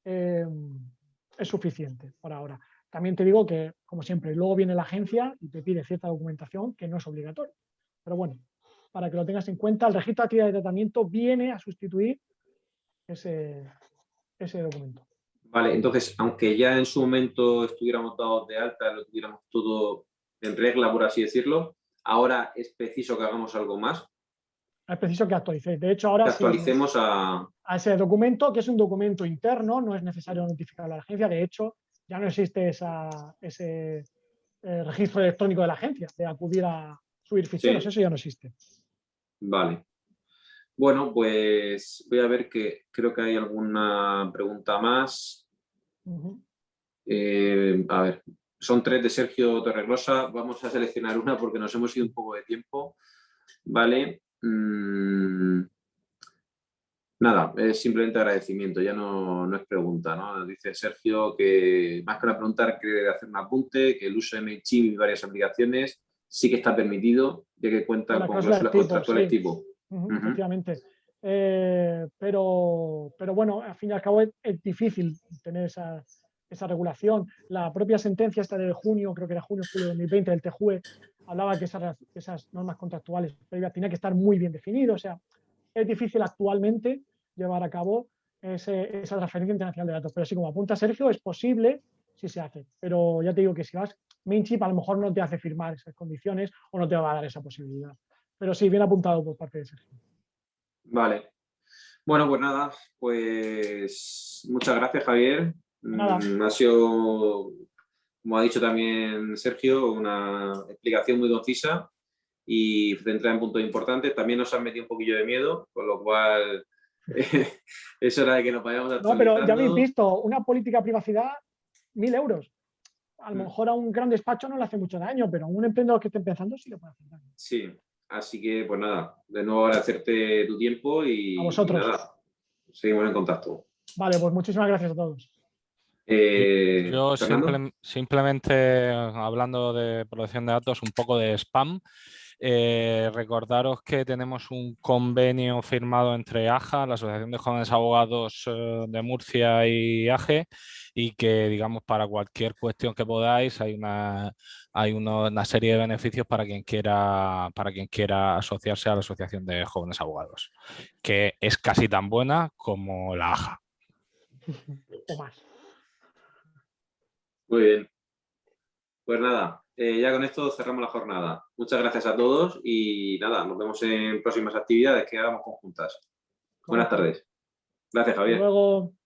es suficiente por ahora. También te digo que, como siempre, luego viene la agencia y te pide cierta documentación que no es obligatoria. Pero bueno, para que lo tengas en cuenta, el registro de actividad de tratamiento viene a sustituir ese documento. Vale, entonces, aunque ya en su momento estuviéramos dados de alta, lo tuviéramos todo en regla, por así decirlo, ahora es preciso que hagamos algo más. Es preciso que actualicéis. De hecho, ahora que actualicemos a ese documento, que es un documento interno, no es necesario notificarlo a la agencia. De hecho, ya no existe ese registro electrónico de la agencia de acudir a subir ficheros. Sí. Eso ya no existe. Vale. Bueno, pues voy a ver que creo que hay alguna pregunta más. A ver, son 3 de Sergio Torregrosa. Vamos a seleccionar una porque nos hemos ido un poco de tiempo. Vale. Nada, es simplemente agradecimiento, ya no es pregunta, ¿no? Dice Sergio que más que una pregunta quiere hacer un apunte, que el uso de MailChimp y varias aplicaciones sí que está permitido, ya que cuenta con cláusulas contractuales tipo. Efectivamente. Pero bueno, al fin y al cabo es difícil tener esa regulación. La propia sentencia esta de junio, creo que era julio de 2020, del TJUE, hablaba que esas normas contractuales previas tenían que estar muy bien definidas. O sea, es difícil actualmente llevar a cabo esa transferencia internacional de datos. Pero sí, como apunta Sergio, es posible si se hace. Pero ya te digo que si vas Mailchimp, a lo mejor no te hace firmar esas condiciones o no te va a dar esa posibilidad. Pero sí, bien apuntado por parte de Sergio. Vale. Bueno, pues nada, pues muchas gracias, Javier. Nada. Ha sido, como ha dicho también Sergio, una explicación muy concisa y centrada en puntos importantes. También nos han metido un poquillo de miedo, con lo cual es hora de que nos vayamos actualizando. No, pero ya habéis visto, una política de privacidad, 1.000 euros. A lo mejor a un gran despacho no le hace mucho daño, pero a un emprendedor que esté empezando sí le puede hacer daño. Sí, así que pues nada, de nuevo agradecerte tu tiempo y, A vosotros. y nada, seguimos en contacto. Vale, pues muchísimas gracias a todos. Yo simplemente, hablando de protección de datos, un poco de spam. Recordaros que tenemos un convenio firmado entre AJA, la Asociación de Jóvenes Abogados de Murcia, y AGE, y que, digamos, para cualquier cuestión que podáis hay una serie de beneficios para quien quiera asociarse a la Asociación de Jóvenes Abogados, que es casi tan buena como la AJA. O más. Muy bien. Pues nada, ya con esto cerramos la jornada. Muchas gracias a todos y nada, nos vemos en próximas actividades que hagamos conjuntas. Buenas tardes. Gracias, Javier. Hasta luego.